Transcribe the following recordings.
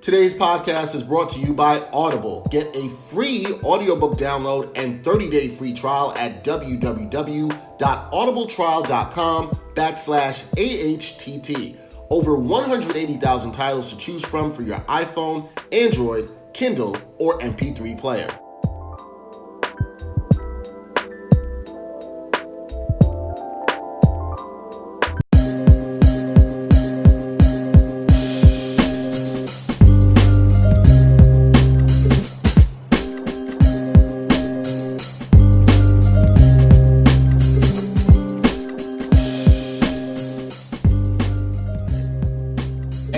Today's podcast is brought to you by Audible. Get a free audiobook download and 30-day free trial at www.audibletrial.com/AHTT. Over 180,000 titles to choose from for your iPhone, Android, Kindle, or MP3 player.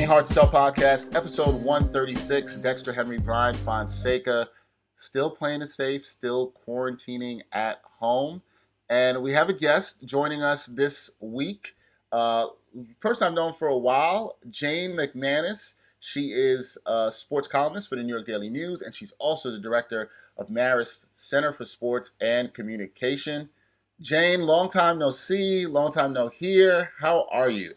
Hard to Sell Podcast, episode 136. Dexter, Henry, Bryan, Fonseca, still playing it safe, still quarantining at home. And we have a guest joining us this week. Person I've known for a while, Jane McManus. She is a sports columnist for the New York Daily News, and she's also the director of Marist Center for Sports and Communication. Jane, long time no see, long time no hear. How are you?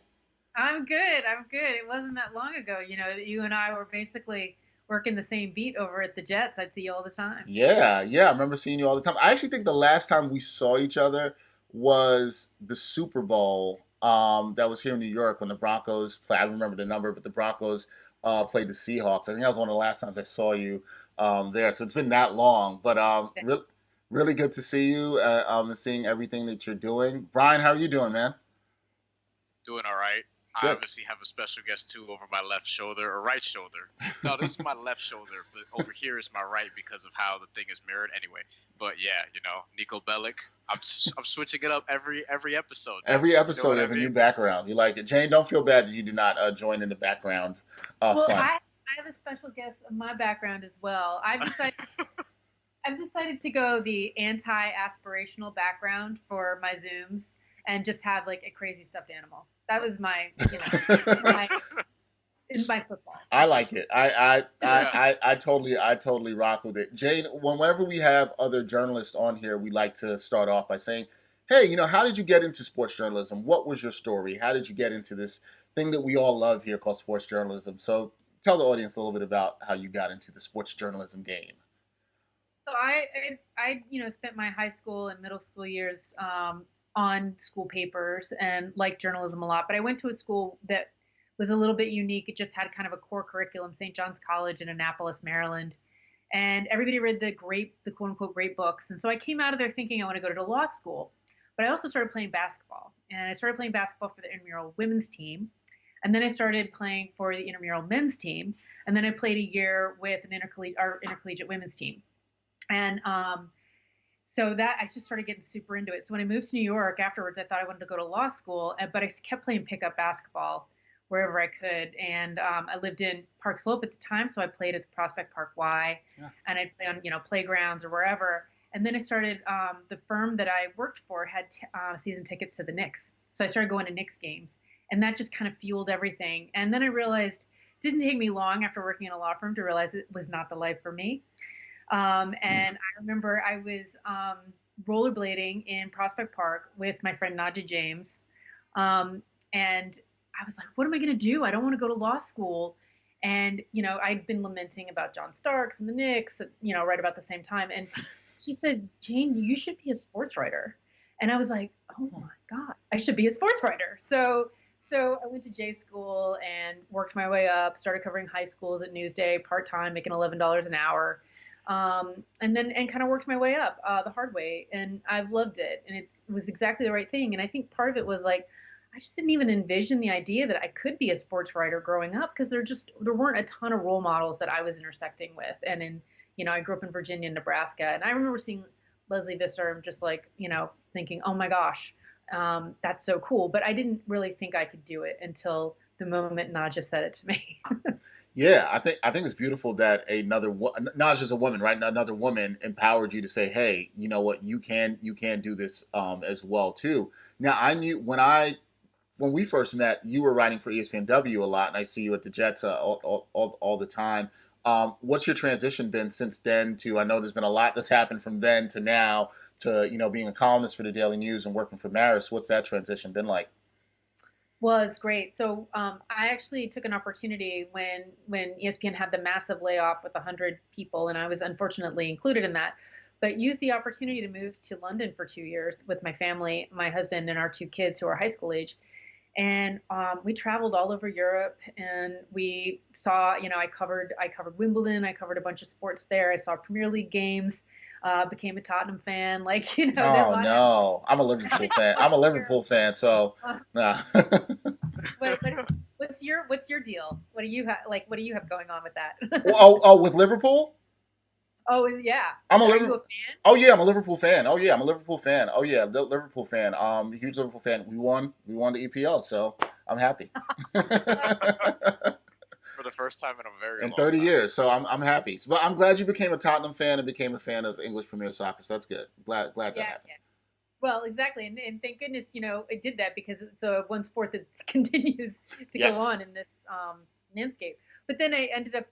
I'm good. It wasn't that long ago, you and I were basically working the same beat over at the Jets. I'd see you all the time. Yeah. I remember seeing you all the time. I actually think the last time we saw each other was the Super Bowl that was here in New York when the Broncos played. I don't remember the number, but the Broncos played the Seahawks. I think that was one of the last times I saw you there. So it's been that long. But really good to see you, seeing everything that you're doing. Bryan, how are you doing, man? Doing all right. Good. I obviously have a special guest, too, over my left shoulder, or right shoulder. No, this is my left shoulder, but over here is my right because of how the thing is mirrored anyway. But, yeah, Nico Bellic. I'm switching it up every episode. Every episode you have a new background. You like it. Jane, don't feel bad that you did not join in the background well, fun. I have a special guest in my background as well. I've decided to go the anti-aspirational background for my Zooms and just have like a crazy stuffed animal. That was my football. I like it. I totally rock with it. Jane, whenever we have other journalists on here, we like to start off by saying, hey, how did you get into sports journalism? What was your story? How did you get into this thing that we all love here called sports journalism? So tell the audience a little bit about how you got into the sports journalism game. So I spent my high school and middle school years on school papers and liked journalism a lot. But I went to a school that was a little bit unique. It just had kind of a core curriculum, St. John's College in Annapolis, Maryland. And everybody read the quote unquote great books. And so I came out of there thinking I want to go to law school. But I also started playing basketball. And I started playing basketball for the intramural women's team. And then I started playing for the intramural men's team. And then I played a year with an intercollegiate women's team. And so that I just started getting super into it. So when I moved to New York afterwards, I thought I wanted to go to law school, but I kept playing pickup basketball wherever I could. And I lived in Park Slope at the time, so I played at the Prospect Park Y, and I'd play on playgrounds or wherever. And then I started the firm that I worked for had season tickets to the Knicks, so I started going to Knicks games, and that just kind of fueled everything. And then I realized it didn't take me long after working in a law firm to realize it was not the life for me. And I remember I was rollerblading in Prospect Park with my friend Nadja James. And I was like, what am I going to do? I don't want to go to law school. And, I'd been lamenting about John Starks and the Knicks, right about the same time. And she said, Jane, you should be a sports writer. And I was like, oh my God, I should be a sports writer. So I went to J school and worked my way up, started covering high schools at Newsday, part-time, making $11 an hour. And kind of worked my way up the hard way, and I've loved it, and it was exactly the right thing. And I think part of it was like I just didn't even envision the idea that I could be a sports writer growing up, because there weren't a ton of role models that I was intersecting with. And I grew up in Virginia and Nebraska, and I remember seeing Leslie Visser and just like thinking, oh my gosh, that's so cool. But I didn't really think I could do it until the moment Nadja said it to me. Yeah, I think it's beautiful that not just a woman, right? Another woman empowered you to say, "Hey, you know what? You can do this as well too." Now, I knew when we first met, you were writing for ESPNW a lot, and I see you at the Jets all the time. What's your transition been since then to? I know there's been a lot that's happened from then to now to being a columnist for the Daily News and working for Marist. What's that transition been like? Well, it's great. So I actually took an opportunity when ESPN had the massive layoff with 100 people, and I was unfortunately included in that. But used the opportunity to move to London for 2 years with my family, my husband, and our two kids who are high school age. And we traveled all over Europe, and we saw, I covered Wimbledon, I covered a bunch of sports there. I saw Premier League games, became a Tottenham fan. Like, there are a Oh lot no, I'm a Liverpool fan. I'm a here. Liverpool fan, so nah. What what's your deal? What do you have What do you have going on with that? Oh, with Liverpool? Oh yeah. I'm a Are you Liverpool. a fan? Oh yeah, I'm a Liverpool fan. Oh yeah, I'm a Liverpool fan. Oh yeah, Liverpool fan. Huge Liverpool fan. We won the EPL, so I'm happy. For the first time in a very In long 30 time. years, so I'm happy. But I'm glad you became a Tottenham fan and became a fan of English Premier Soccer. So that's good. Glad that Yeah, happened. yeah. Well, exactly, and thank goodness, it did that because it's one sport that continues to go Yes. on in this landscape. But then I ended up,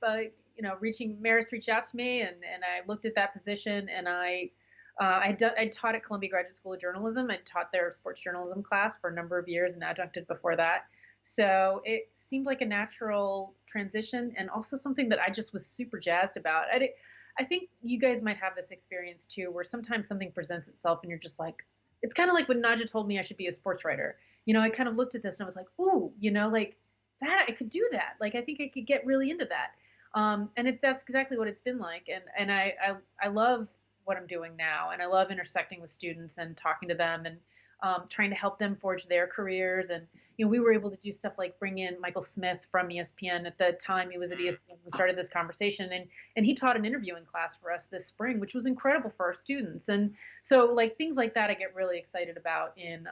reaching Maris reached out to me, and I looked at that position, and I taught at Columbia Graduate School of Journalism. I taught their sports journalism class for a number of years and adjuncted before that. So it seemed like a natural transition, and also something that I just was super jazzed about. I think you guys might have this experience too, where sometimes something presents itself and you're just like, it's kind of like when Naja told me I should be a sports writer. I kind of looked at this and I was like, ooh, like that, I could do that. Like, I think I could get really into that. That's exactly what it's been like. And I love what I'm doing now. And I love intersecting with students and talking to them and trying to help them forge their careers. And, we were able to do stuff like bring in Michael Smith from ESPN. At the time he was at ESPN. We started this conversation, and he taught an interviewing class for us this spring, which was incredible for our students. And so, like, things like that I get really excited about in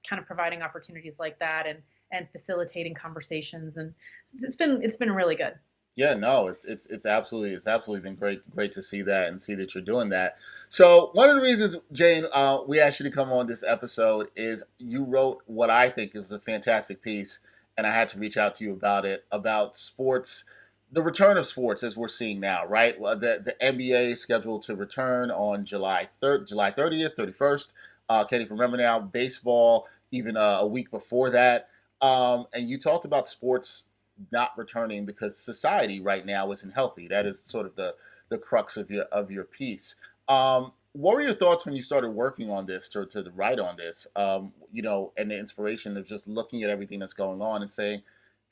kind of providing opportunities like that, and facilitating conversations. And it's been really good. Yeah, no, it's absolutely been great to see that and see that you're doing that. So one of the reasons, Jane, we asked you to come on this episode is you wrote what I think is a fantastic piece, and I had to reach out to you about it, about sports, the return of sports as we're seeing now, right? Well, the NBA is scheduled to return on July 30th, 31st. Can't even remember now. Baseball, even a week before that. And you talked about sports not returning because society right now isn't healthy. That is sort of the crux of your piece. What were your thoughts when you started working on this to write on this? And the inspiration of just looking at everything that's going on and saying,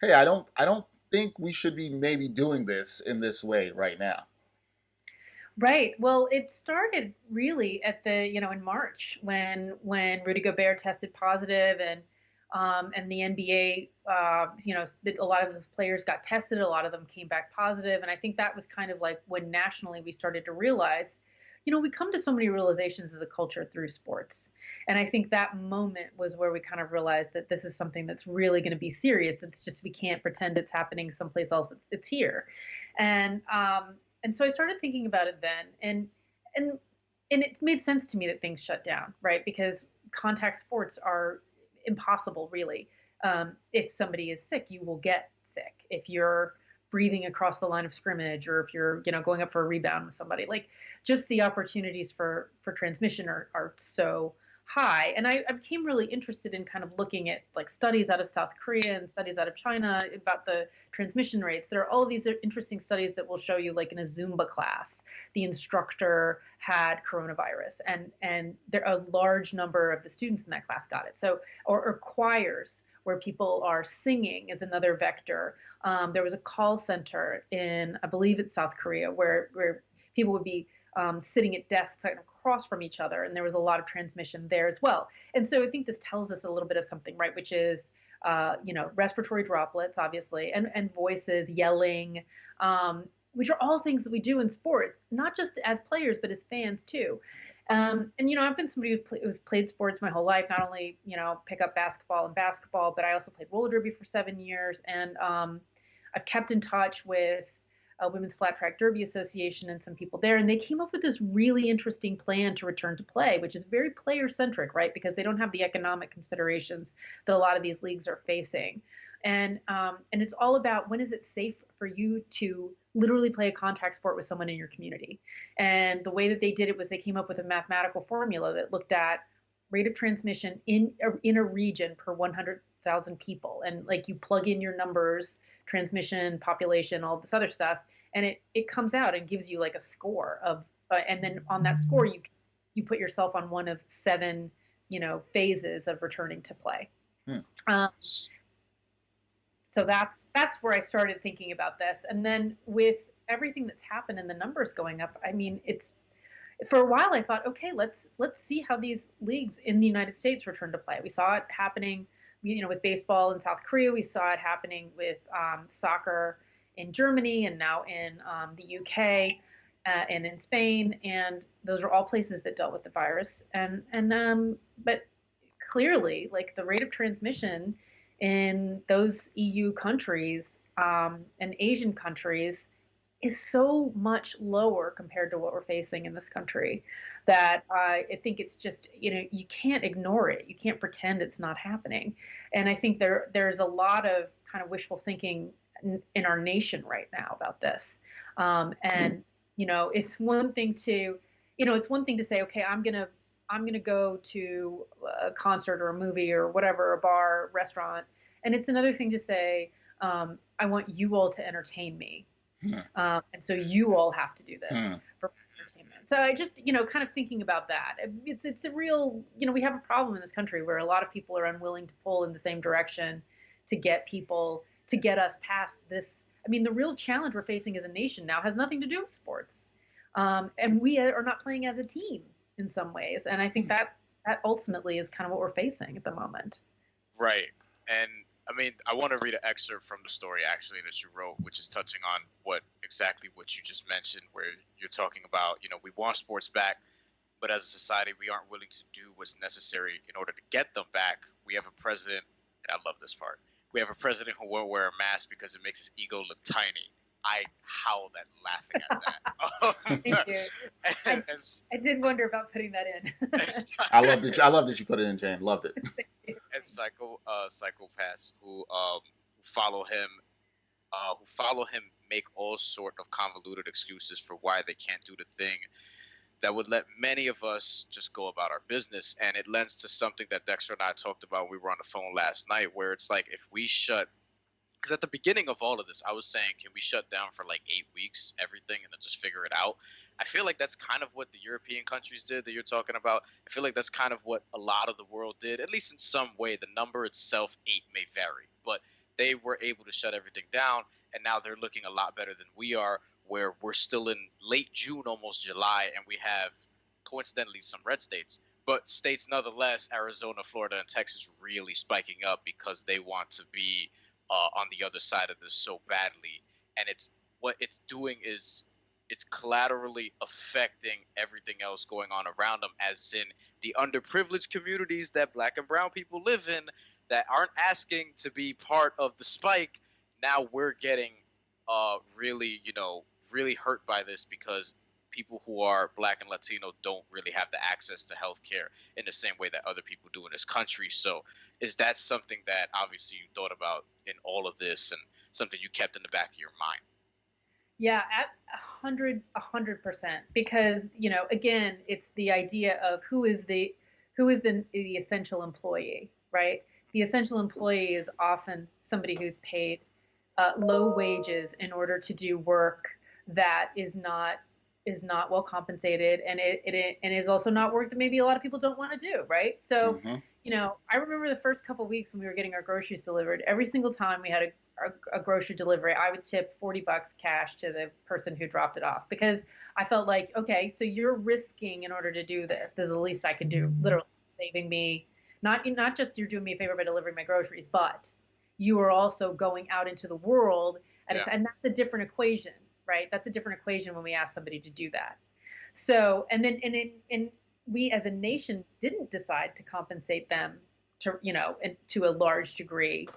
"Hey, I don't think we should be maybe doing this in this way right now." Right. Well, it started really at in March when Rudy Gobert tested positive, and the NBA, a lot of the players got tested, a lot of them came back positive, and I think that was kind of like when nationally we started to realize, we come to so many realizations as a culture through sports, and I think that moment was where we kind of realized that this is something that's really going to be serious. It's just we can't pretend it's happening someplace else. It's here, and so I started thinking about it then, and it made sense to me that things shut down, right? Because contact sports are impossible, really. If somebody is sick, you will get sick. If you're breathing across the line of scrimmage, or if you're going up for a rebound with somebody, like, just the opportunities for transmission are so high. And I became really interested in kind of looking at like studies out of South Korea and studies out of China about the transmission rates. There are all of these interesting studies that will show you, like in a Zumba class, the instructor had coronavirus, and there a large number of the students in that class got it. So, or choirs where people are singing is another vector. There was a call center in, I believe it's South Korea, where people would be sitting at desks across from each other, and there was a lot of transmission there as well. And so I think this tells us a little bit of something, right? Which is, respiratory droplets, obviously, and voices, yelling, which are all things that we do in sports, not just as players, but as fans too. And I've been somebody who's played sports my whole life. Not only pick up basketball, but I also played roller derby for 7 years, and I've kept in touch with Women's Flat Track Derby Association and some people there, and they came up with this really interesting plan to return to play, which is very player centric, right? Because they don't have the economic considerations that a lot of these leagues are facing, and it's all about, when is it safe for you to literally play a contact sport with someone in your community. And the way that they did it was they came up with a mathematical formula that looked at rate of transmission in a region per 100,000 people, and like you plug in your numbers, transmission, population, all this other stuff, and it comes out and gives you like a score of, and then on that score you put yourself on one of 7, phases of returning to play. Um, so that's where I started thinking about this, and then with everything that's happened and the numbers going up, I mean, it's for a while I thought, okay, let's see how these leagues in the United States return to play. We saw it happening, with baseball in South Korea. We saw it happening with soccer in Germany, and now in the UK and in Spain. And those are all places that dealt with the virus. But clearly, like the rate of transmission in those EU countries and Asian countries is so much lower compared to what we're facing in this country that I think it's just, you can't ignore it. You can't pretend it's not happening. And I think there's a lot of kind of wishful thinking in our nation right now about this. It's one thing to, say, okay, I'm going to go to a concert or a movie or whatever, a bar, restaurant. And it's another thing to say, I want you all to entertain me. And so you all have to do this for entertainment. So I just, kind of thinking about that. It's a real, we have a problem in this country where a lot of people are unwilling to pull in the same direction to get us past this. I mean, the real challenge we're facing as a nation now has nothing to do with sports. And we are not playing as a team in some ways. And I think that ultimately is kind of what we're facing at the moment. Right. And I mean, I want to read an excerpt from the story actually that you wrote, which is touching on exactly what you just mentioned, where you're talking about, we want sports back, but as a society, we aren't willing to do what's necessary in order to get them back. We have a president, and I love this part. We have a president who won't wear a mask because it makes his ego look tiny. I howled at laughing at that. Thank you. I did wonder about putting that in. I love that you put it in, Jane. Loved it. And psychopaths who follow him make all sort of convoluted excuses for why they can't do the thing that would let many of us just go about our business. And it lends to something that Dexter and I talked about when we were on the phone last night, where it's like, if we because at the beginning of all of this, I was saying, can we shut down for like 8 weeks, everything, and then just figure it out? I feel like that's kind of what the European countries did that you're talking about. I feel like that's kind of what a lot of the world did, at least in some way. The number itself, 8, may vary, but they were able to shut everything down, and now they're looking a lot better than we are, where we're still in late June, almost July, and we have, coincidentally, some red states. But states nonetheless, Arizona, Florida, and Texas really spiking up because they want to be on the other side of this so badly. And what it's doing is it's collaterally affecting everything else going on around them, as in the underprivileged communities that Black and brown people live in that aren't asking to be part of the spike. Now we're getting really hurt by this because people who are Black and Latino don't really have the access to healthcare in the same way that other people do in this country. So is that something that obviously you thought about in all of this and something you kept in the back of your mind? Yeah, at 100%, because, again, it's the idea of who is the essential employee, right? The essential employee is often somebody who's paid low wages in order to do work that is not well compensated, and it is also not work that maybe a lot of people don't want to do, right? So, I remember the first couple of weeks when we were getting our groceries delivered. Every single time we had a grocery delivery, I would tip $40 cash to the person who dropped it off, because I felt like, okay, so you're risking in order to do this. This is the least I can do, literally saving me. Not just you're doing me a favor by delivering my groceries, but you are also going out into the world, and that's a different equation. Right? That's a different equation when we ask somebody to do that. So, and we as a nation didn't decide to compensate them to a large degree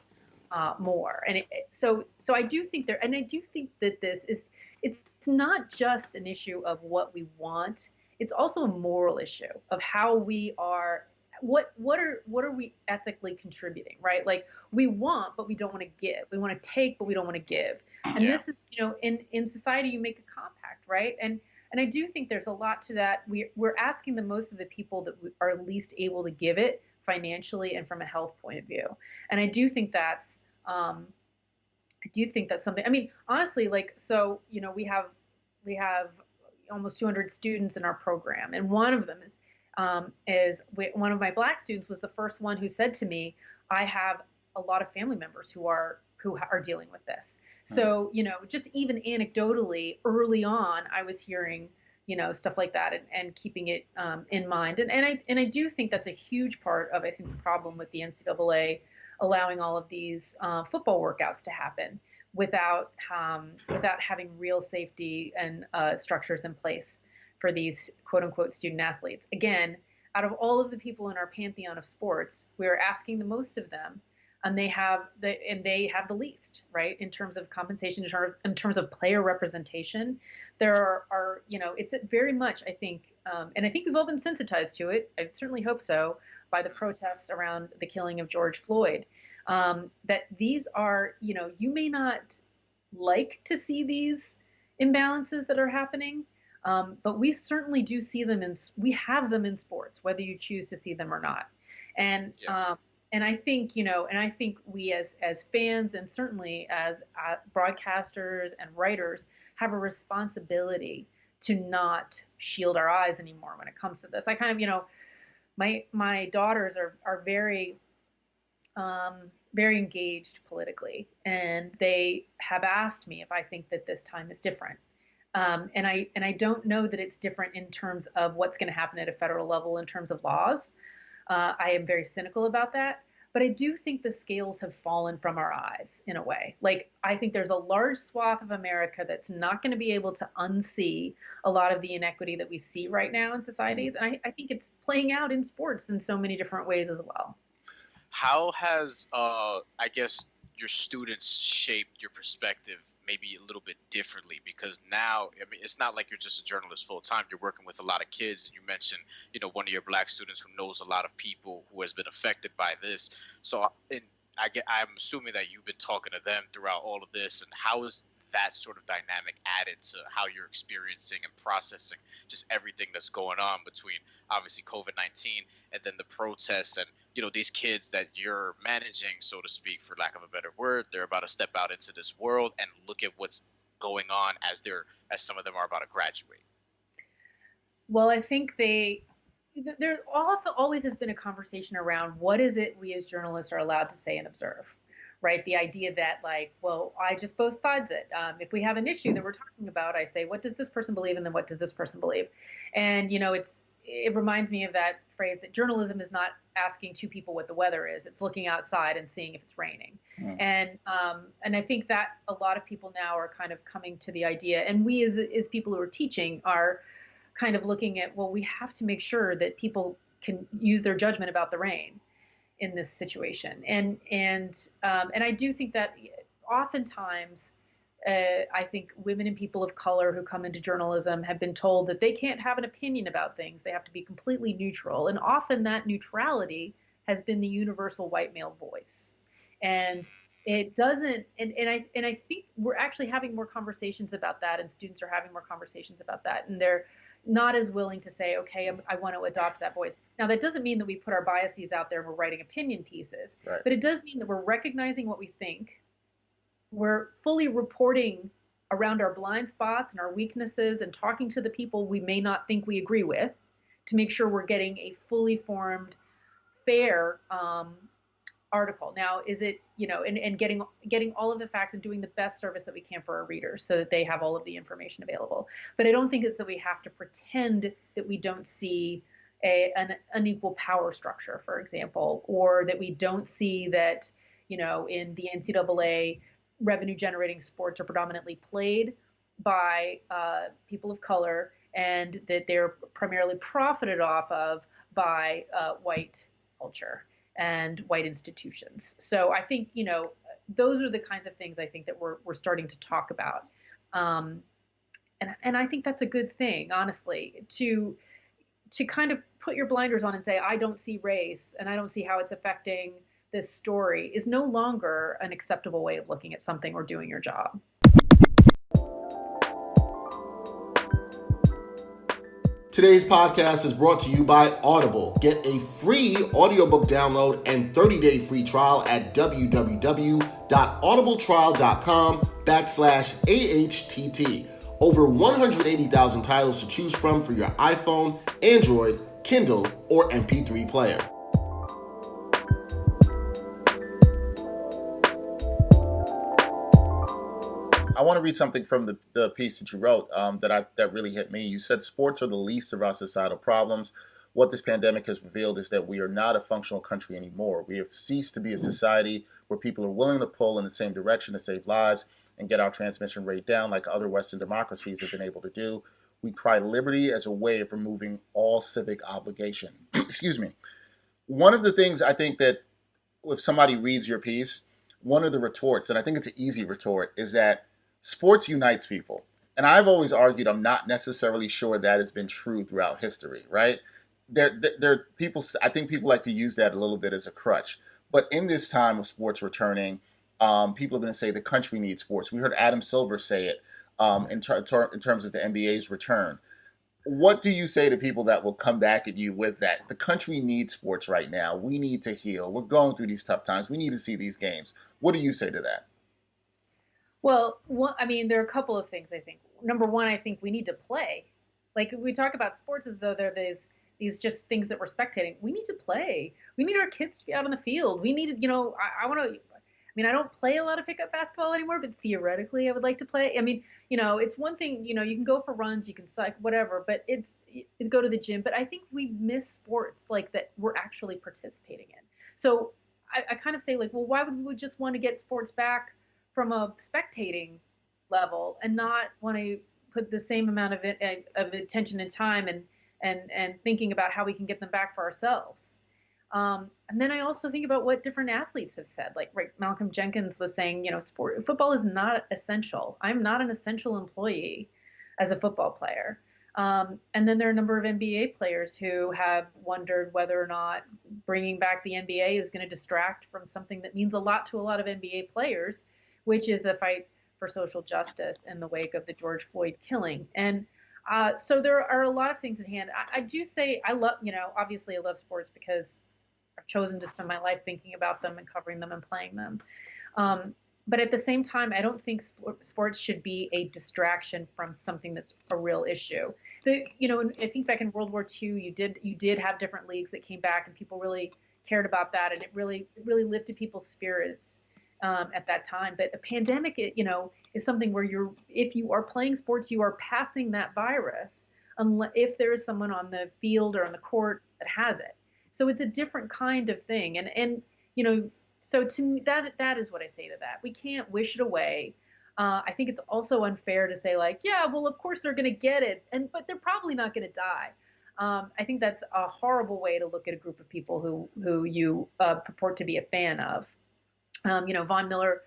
more. And so I do think that this is, it's not just an issue of what we want. It's also a moral issue of how we are. What are we ethically contributing, right? Like, we want, but we don't want to give. We want to take, but we don't want to give. And this is, in society, you make a compact, right? And I do think there's a lot to that. We're asking the most of the people that are least able to give it financially and from a health point of view. And I do think that's something. I mean, honestly, like, so, we have almost 200 students in our program, and one of them is one of my Black students was the first one who said to me, I have a lot of family members who are dealing with this. So, just even anecdotally early on, I was hearing, stuff like that, and keeping it in mind. And I do think that's a huge part of, I think, the problem with the NCAA allowing all of these football workouts to happen without having real safety and structures in place for these quote unquote student athletes. Again, out of all of the people in our pantheon of sports, we are asking the most of them, and they have the least, right, in terms of compensation, in terms of player representation. There are it's very much, I think, and I think we've all been sensitized to it, I certainly hope so, by the protests around the killing of George Floyd, that these are, you may not like to see these imbalances that are happening, but we certainly do see them we have them in sports, whether you choose to see them or not. And and I think, we as fans, and certainly as broadcasters and writers, have a responsibility to not shield our eyes anymore when it comes to this. I kind of, my daughters are very, very engaged politically, and they have asked me if I think that this time is different. And I don't know that it's different in terms of what's going to happen at a federal level in terms of laws. I am very cynical about that, but I do think the scales have fallen from our eyes in a way. Like, I think there's a large swath of America that's not going to be able to unsee a lot of the inequity that we see right now in societies. And I think it's playing out in sports in so many different ways as well. How has, I guess, your students shaped your perspective maybe a little bit differently? Because now, I mean, it's not like you're just a journalist full time. You're working with a lot of kids. You mentioned, one of your Black students who knows a lot of people who has been affected by this. So, I'm assuming that you've been talking to them throughout all of this. And how is that sort of dynamic added to how you're experiencing and processing just everything that's going on between obviously COVID-19 and then the protests and, these kids that you're managing, so to speak, for lack of a better word? They're about to step out into this world and look at what's going on as some of them are about to graduate. Well, I think there also always has been a conversation around what is it we as journalists are allowed to say and observe. Right. The idea that, like, well, I just both sides it. If we have an issue that we're talking about, I say, what does this person believe? And then what does this person believe? And, it reminds me of that phrase that journalism is not asking two people what the weather is. It's looking outside and seeing if it's raining. And I think that a lot of people now are kind of coming to the idea, and we as people who are teaching are kind of looking at, well, we have to make sure that people can use their judgment about the rain in this situation. And I do think that oftentimes, I think women and people of color who come into journalism have been told that they can't have an opinion about things. They have to be completely neutral. And often that neutrality has been the universal white male voice. And it doesn't, and I think we're actually having more conversations about that, and students are having more conversations about that. And they're not as willing to say, okay, I want to adopt that voice. Now, that doesn't mean that we put our biases out there and we're writing opinion pieces, right, but it does mean that we're recognizing what we think. We're fully reporting around our blind spots and our weaknesses and talking to the people we may not think we agree with to make sure we're getting a fully formed, fair article. Now, is it, and getting all of the facts and doing the best service that we can for our readers so that they have all of the information available. But I don't think it's that we have to pretend that we don't see an unequal power structure, for example, or that we don't see that, in the NCAA, revenue generating sports are predominantly played by people of color, and that they're primarily profited off of by white culture and white institutions. So I think, those are the kinds of things I think that we're starting to talk about. And I think that's a good thing, honestly, to kind of put your blinders on and say, I don't see race and I don't see how it's affecting this story is no longer an acceptable way of looking at something or doing your job. Today's podcast is brought to you by Audible. Get a free audiobook download and 30-day free trial at www.audibletrial.com/AHTT. Over 180,000 titles to choose from for your iPhone, Android, Kindle, or MP3 player. I want to read something from the piece that you wrote that really hit me. You said sports are the least of our societal problems. What this pandemic has revealed is that we are not a functional country anymore. We have ceased to be a society where people are willing to pull in the same direction to save lives and get our transmission rate down like other Western democracies have been able to do. We cry liberty as a way of removing all civic obligation. Excuse me. One of the things I think that if somebody reads your piece, one of the retorts, and I think it's an easy retort, is that sports unites people. And I've always argued I'm not necessarily sure that has been true throughout history, right? There people, I think people like to use that a little bit as a crutch. But in this time of sports returning, people are going to say the country needs sports. We heard Adam Silver say it in terms of the NBA's return. What do you say to people that will come back at you with that? The country needs sports right now. We need to heal. We're going through these tough times. We need to see these games. What do you say to that? Well, I mean, there are a couple of things, I think. Number one, I think we need to play. Like, we talk about sports as though they're these just things that we're spectating. We need to play. We need our kids to be out on the field. We need, I want to, I mean, I don't play a lot of pickup basketball anymore, but theoretically I would like to play. I mean, it's one thing, you can go for runs, you can cycle, whatever, but go to the gym. But I think we miss sports like that we're actually participating in. So I kind of say, like, well, why would we just want to get sports back from a spectating level and not want to put the same amount of attention and time and thinking about how we can get them back for ourselves. And then I also think about what different athletes have said. Like, right, Malcolm Jenkins was saying, football is not essential. I'm not an essential employee as a football player. And then there are a number of NBA players who have wondered whether or not bringing back the NBA is going to distract from something that means a lot to a lot of NBA players, which is the fight for social justice in the wake of the George Floyd killing. And so there are a lot of things at hand. I do say I love, obviously I love sports because I've chosen to spend my life thinking about them and covering them and playing them. But at the same time, I don't think sports should be a distraction from something that's a real issue. I think back in World War II, you did have different leagues that came back and people really cared about that. And it really lifted people's spirits at that time. But a pandemic, is something where if you are playing sports, you are passing that virus if there is someone on the field or on the court that has it. So it's a different kind of thing. And so to me, that is what I say to that. We can't wish it away. I think it's also unfair to say, like, yeah, well, of course they're going to get it, but they're probably not going to die. I think that's a horrible way to look at a group of people who you purport to be a fan of. Von Miller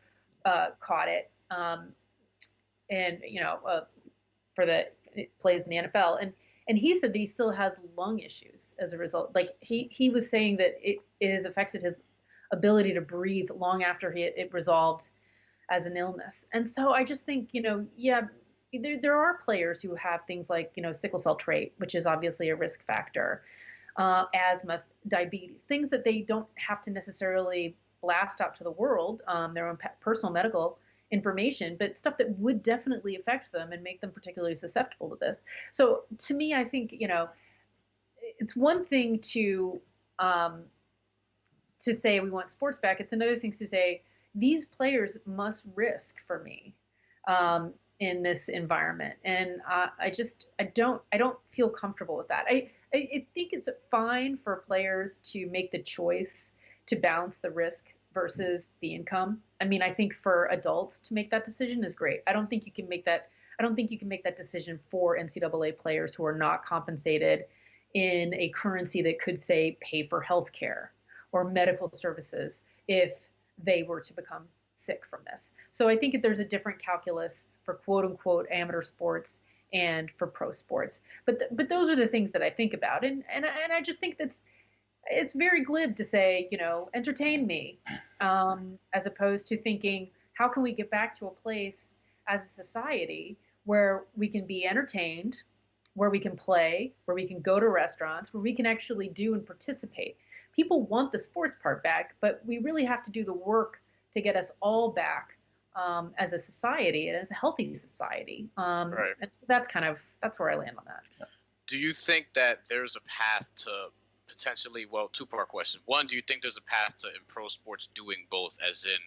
caught it, plays in the NFL, and he said that he still has lung issues as a result. Like he was saying that it has affected his ability to breathe long after it resolved as an illness. And so I just think, there are players who have things like, sickle cell trait, which is obviously a risk factor, asthma, diabetes, things that they don't have to necessarily blast out to the world, their own personal medical information, but stuff that would definitely affect them and make them particularly susceptible to this. So to me, I think, it's one thing to say we want sports back. It's another thing to say these players must risk for me in this environment. And I don't feel comfortable with that. I think it's fine for players to make the choice to balance the risk versus the income. I mean, I think for adults to make that decision is great. I don't think you can make that decision for NCAA players who are not compensated in a currency that could, say, pay for health care or medical services if they were to become sick from this. So I think that there's a different calculus for quote unquote amateur sports and for pro sports. But those are the things that I think about. And I just think it's very glib to say, entertain me, as opposed to thinking, how can we get back to a place as a society where we can be entertained where we can play, where we can go to restaurants, where we can actually do and participate. People want the sports part back, but we really have to do the work to get us all back as a society and as a healthy society. Right. And so that's where I land on that. Do you think that there's a path to potentially, well, two-part question. One, do you think there's a path to in pro sports doing both, as in,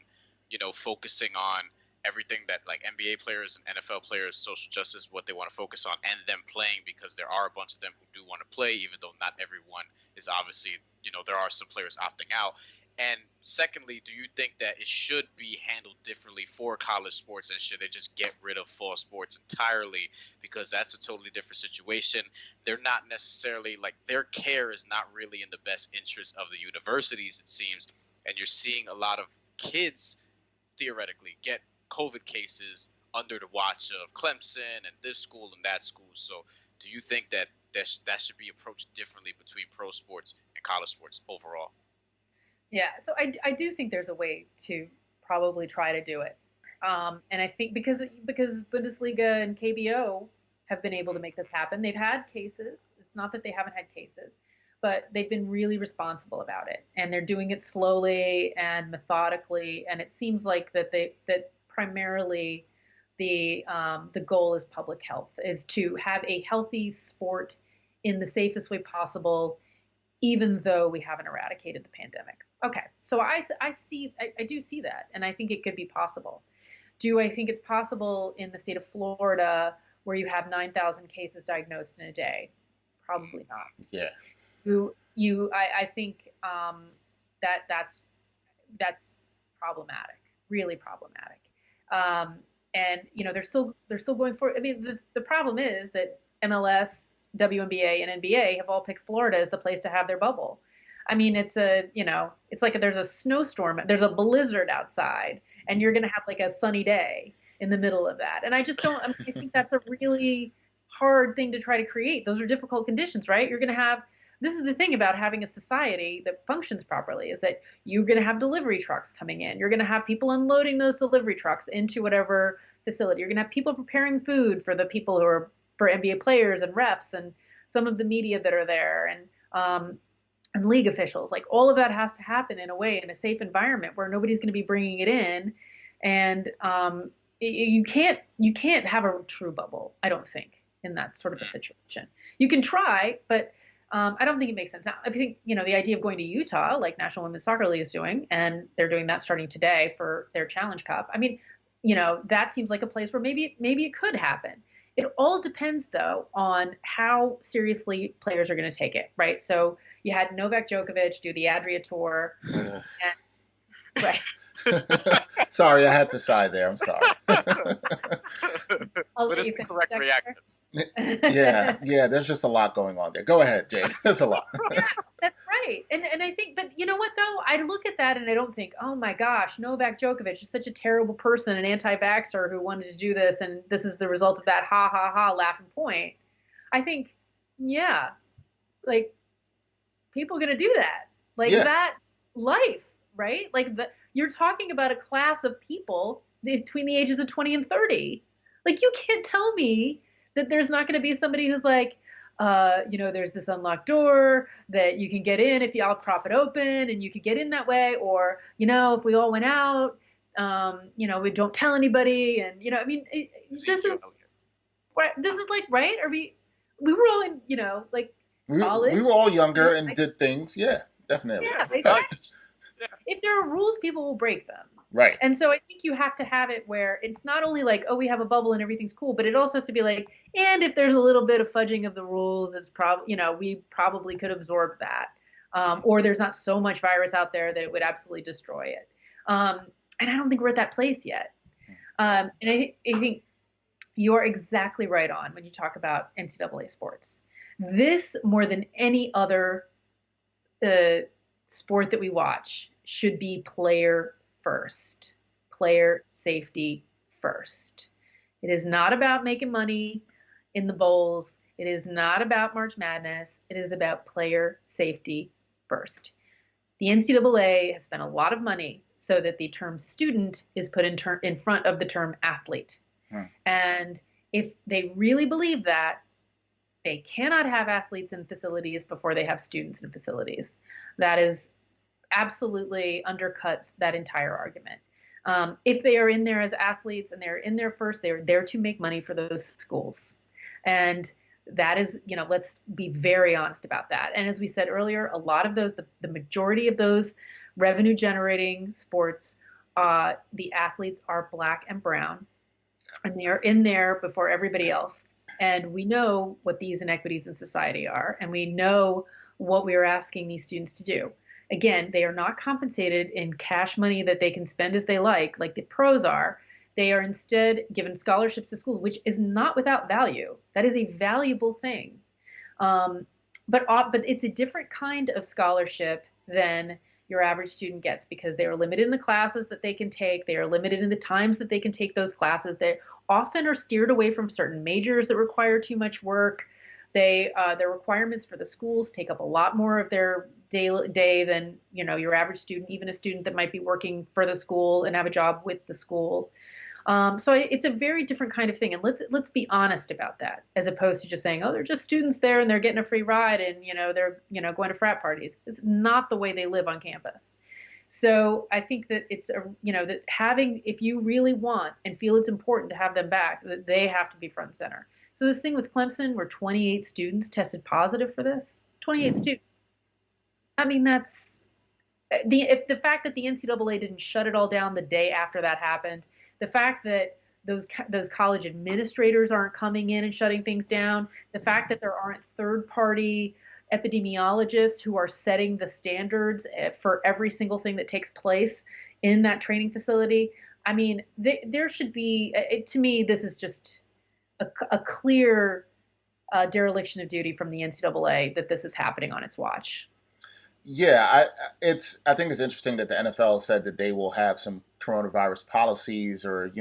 you know, focusing on everything that like NBA players and NFL players, social justice, what they want to focus on, and them playing, because there are a bunch of them who do want to play, even though not everyone is obviously, you know, there are some players opting out. And secondly, do you think that it should be handled differently for college sports, and should they just get rid of fall sports entirely, because that's a totally different situation? They're not necessarily, like, their care is not really in the best interest of the universities, it seems, and you're seeing a lot of kids theoretically get COVID cases under the watch of Clemson and this school and that school. So do you think that that should be approached differently between pro sports and college sports overall? Yeah, so I do think there's a way to probably try to do it. And I think because Bundesliga and KBO have been able to make this happen, they've had cases. It's not that they haven't had cases, but they've been really responsible about it, and they're doing it slowly and methodically. And it seems like that primarily the goal is public health, is to have a healthy sport in the safest way possible, even though we haven't eradicated the pandemic. Okay, so I do see that, and I think it could be possible. Do I think it's possible in the state of Florida, where you have 9,000 cases diagnosed in a day? Probably not. Yeah. I think that's problematic, really problematic. And you know, they're still going for. I mean, the problem is that MLS, WNBA, and NBA have all picked Florida as the place to have their bubble. I mean, it's like there's a snowstorm, there's a blizzard outside, and you're going to have like a sunny day in the middle of that. And I think that's a really hard thing to try to create. Those are difficult conditions, right? This is the thing about having a society that functions properly, is that you're going to have delivery trucks coming in. You're going to have people unloading those delivery trucks into whatever facility. You're going to have people preparing food for the people who are, for NBA players and refs and some of the media that are there, and league officials. Like, all of that has to happen in a way, in a safe environment where nobody's going to be bringing it in. And you can't have a true bubble, I don't think, in that sort of a situation. You can try, but I don't think it makes sense. Now, I think, you know, the idea of going to Utah, like National Women's Soccer League is doing, and they're doing that starting today for their Challenge Cup. I mean, you know, that seems like a place where maybe it could happen. It all depends, though, on how seriously players are going to take it, right? So you had Novak Djokovic do the Adria Tour. Right. Sorry, I had to sigh there. I'm sorry. But it's the correct reaction. Yeah, there's just a lot going on there. Go ahead, Jade. There's a lot. Yeah, that's right. And I think, but you know what, though? I look at that and I don't think, oh my gosh, Novak Djokovic is such a terrible person, an anti-vaxxer who wanted to do this, and this is the result of that ha ha ha laughing point. I think, yeah, like, people are going to do that. Like, that life, right? Like, you're talking about a class of people between the ages of 20 and 30. Like, you can't tell me that there's not going to be somebody who's like, you know, there's this unlocked door that you can get in if I'll prop it open and you could get in that way. Or, you know, if we all went out, you know, we don't tell anybody. And, you know, I mean, this is like, right? Or we were all in, you know, like college. We were all younger and did things. Yeah, definitely. Yeah, exactly. If there are rules, people will break them. Right. And so I think you have to have it where it's not only like, oh, we have a bubble and everything's cool, but it also has to be like, and if there's a little bit of fudging of the rules, it's probably, you know, we probably could absorb that. Or there's not so much virus out there that it would absolutely destroy it. And I don't think we're at that place yet. And I think you're exactly right on when you talk about NCAA sports. This, more than any other sport that we watch, should be player first, player safety first. It is not about making money in the bowls. It is not about March Madness. It is about player safety first. The NCAA has spent a lot of money so that the term student is put in front of the term athlete. And if they really believe that, They cannot have athletes in facilities before they have students in facilities. That is absolutely undercuts that entire argument. If they are in there as athletes and they're in there first, they're there to make money for those schools. And that is, let's be very honest about that. And as we said earlier, a lot of those, the majority of those revenue generating sports, the athletes are Black and brown, and they are in there before everybody else. And we know what these inequities in society are, and we know what we are asking these students to do. Again, they are not compensated in cash money that they can spend as they like the pros are. They are instead given scholarships to schools, which is not without value. That is a valuable thing. But it's a different kind of scholarship than your average student gets, because they are limited in the classes that they can take. They are limited in the times that they can take those classes. They often are steered away from certain majors that require too much work. Their requirements for the schools take up a lot more of their day than your average student, even a student that might be working for the school and have a job with the school. So it's a very different kind of thing, and let's be honest about that, as opposed to just saying, oh, they're just students there and they're getting a free ride and they're going to frat parties. It's not the way they live on campus. So I think that it's that having, if you really want and feel it's important to have them back, that they have to be front and center. So this thing with Clemson, where 28 students tested positive for this, 28 students. I mean, that's the fact that the NCAA didn't shut it all down the day after that happened. The fact that those college administrators aren't coming in and shutting things down, the fact that there aren't third-party epidemiologists who are setting the standards for every single thing that takes place in that training facility. I mean, there should be, to me, this is just a clear dereliction of duty from the NCAA that this is happening on its watch. Yeah, I think it's interesting that the NFL said that they will have some coronavirus policies or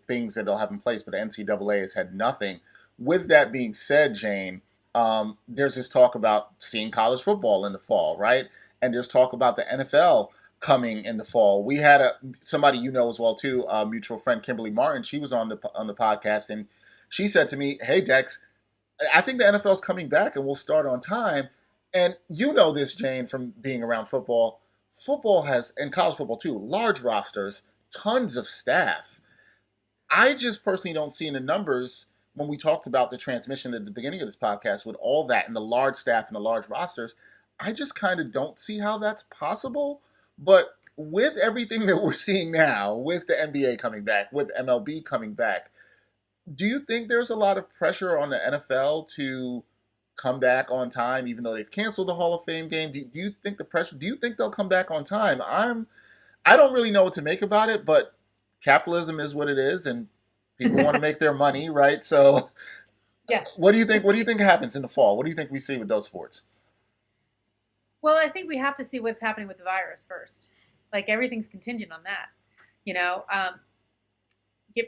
things that they'll have in place, but the NCAA has had nothing. With that being said, Jane, there's this talk about seeing college football in the fall, right? And there's talk about the NFL coming in the fall. We had somebody as well too, a mutual friend, Kimberly Martin. She was on the podcast, and she said to me, "Hey Dex, I think the NFL's coming back and we'll start on time." And this, Jane, from being around football. Football has, and college football too, large rosters, tons of staff. I just personally don't see in the numbers, when we talked about the transmission at the beginning of this podcast, with all that and the large staff and the large rosters, I just kind of don't see how that's possible. But with everything that we're seeing now, with the NBA coming back, with MLB coming back, do you think there's a lot of pressure on the NFL to come back on time, even though they've canceled the Hall of Fame game? Do you think do you think they'll come back on time? I don't really know what to make about it, but capitalism is what it is, and people want to make their money, right? So yeah. What do you think happens in the fall? What do you think we see with those sports? Well, I think we have to see what's happening with the virus first. Everything's contingent on that.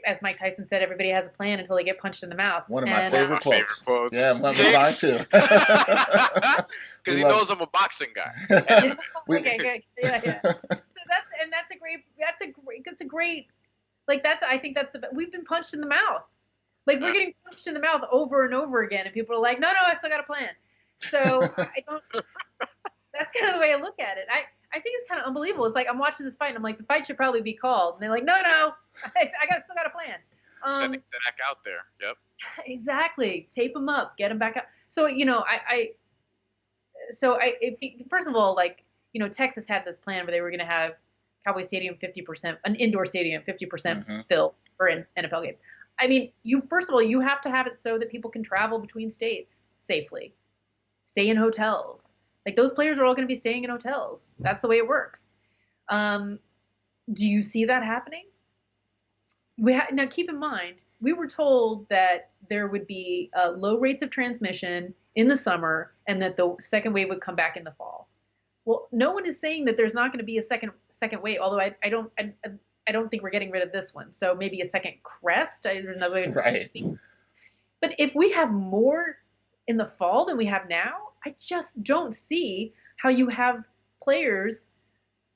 As Mike Tyson said, everybody has a plan until they get punched in the mouth. One of my favorite quotes. Yeah, one of mine too. Because he knows I'm a boxing guy. Okay, good. Yeah. So I think that's we've been punched in the mouth. We're getting punched in the mouth over and over again, and people are like, no, I still got a plan. So I don't. That's kind of the way I look at it. I think it's kind of unbelievable. It's like I'm watching this fight, and I'm like, the fight should probably be called. And they're like, no, I still got a plan. Sending Zach out there. Yep. Exactly. Tape him up. Get him back up. So first of all, Texas had this plan where they were going to have Cowboy Stadium 50%, an indoor stadium 50% filled for an NFL game. I mean, you have to have it so that people can travel between states safely, stay in hotels. Those players are all going to be staying in hotels. That's the way it works. Do you see that happening? Now, keep in mind, we were told that there would be low rates of transmission in the summer and that the second wave would come back in the fall. Well, no one is saying that there's not going to be a second wave, although I don't think we're getting rid of this one. So maybe a second crest. I don't know. Right. But if we have more in the fall than we have now, I just don't see how you have players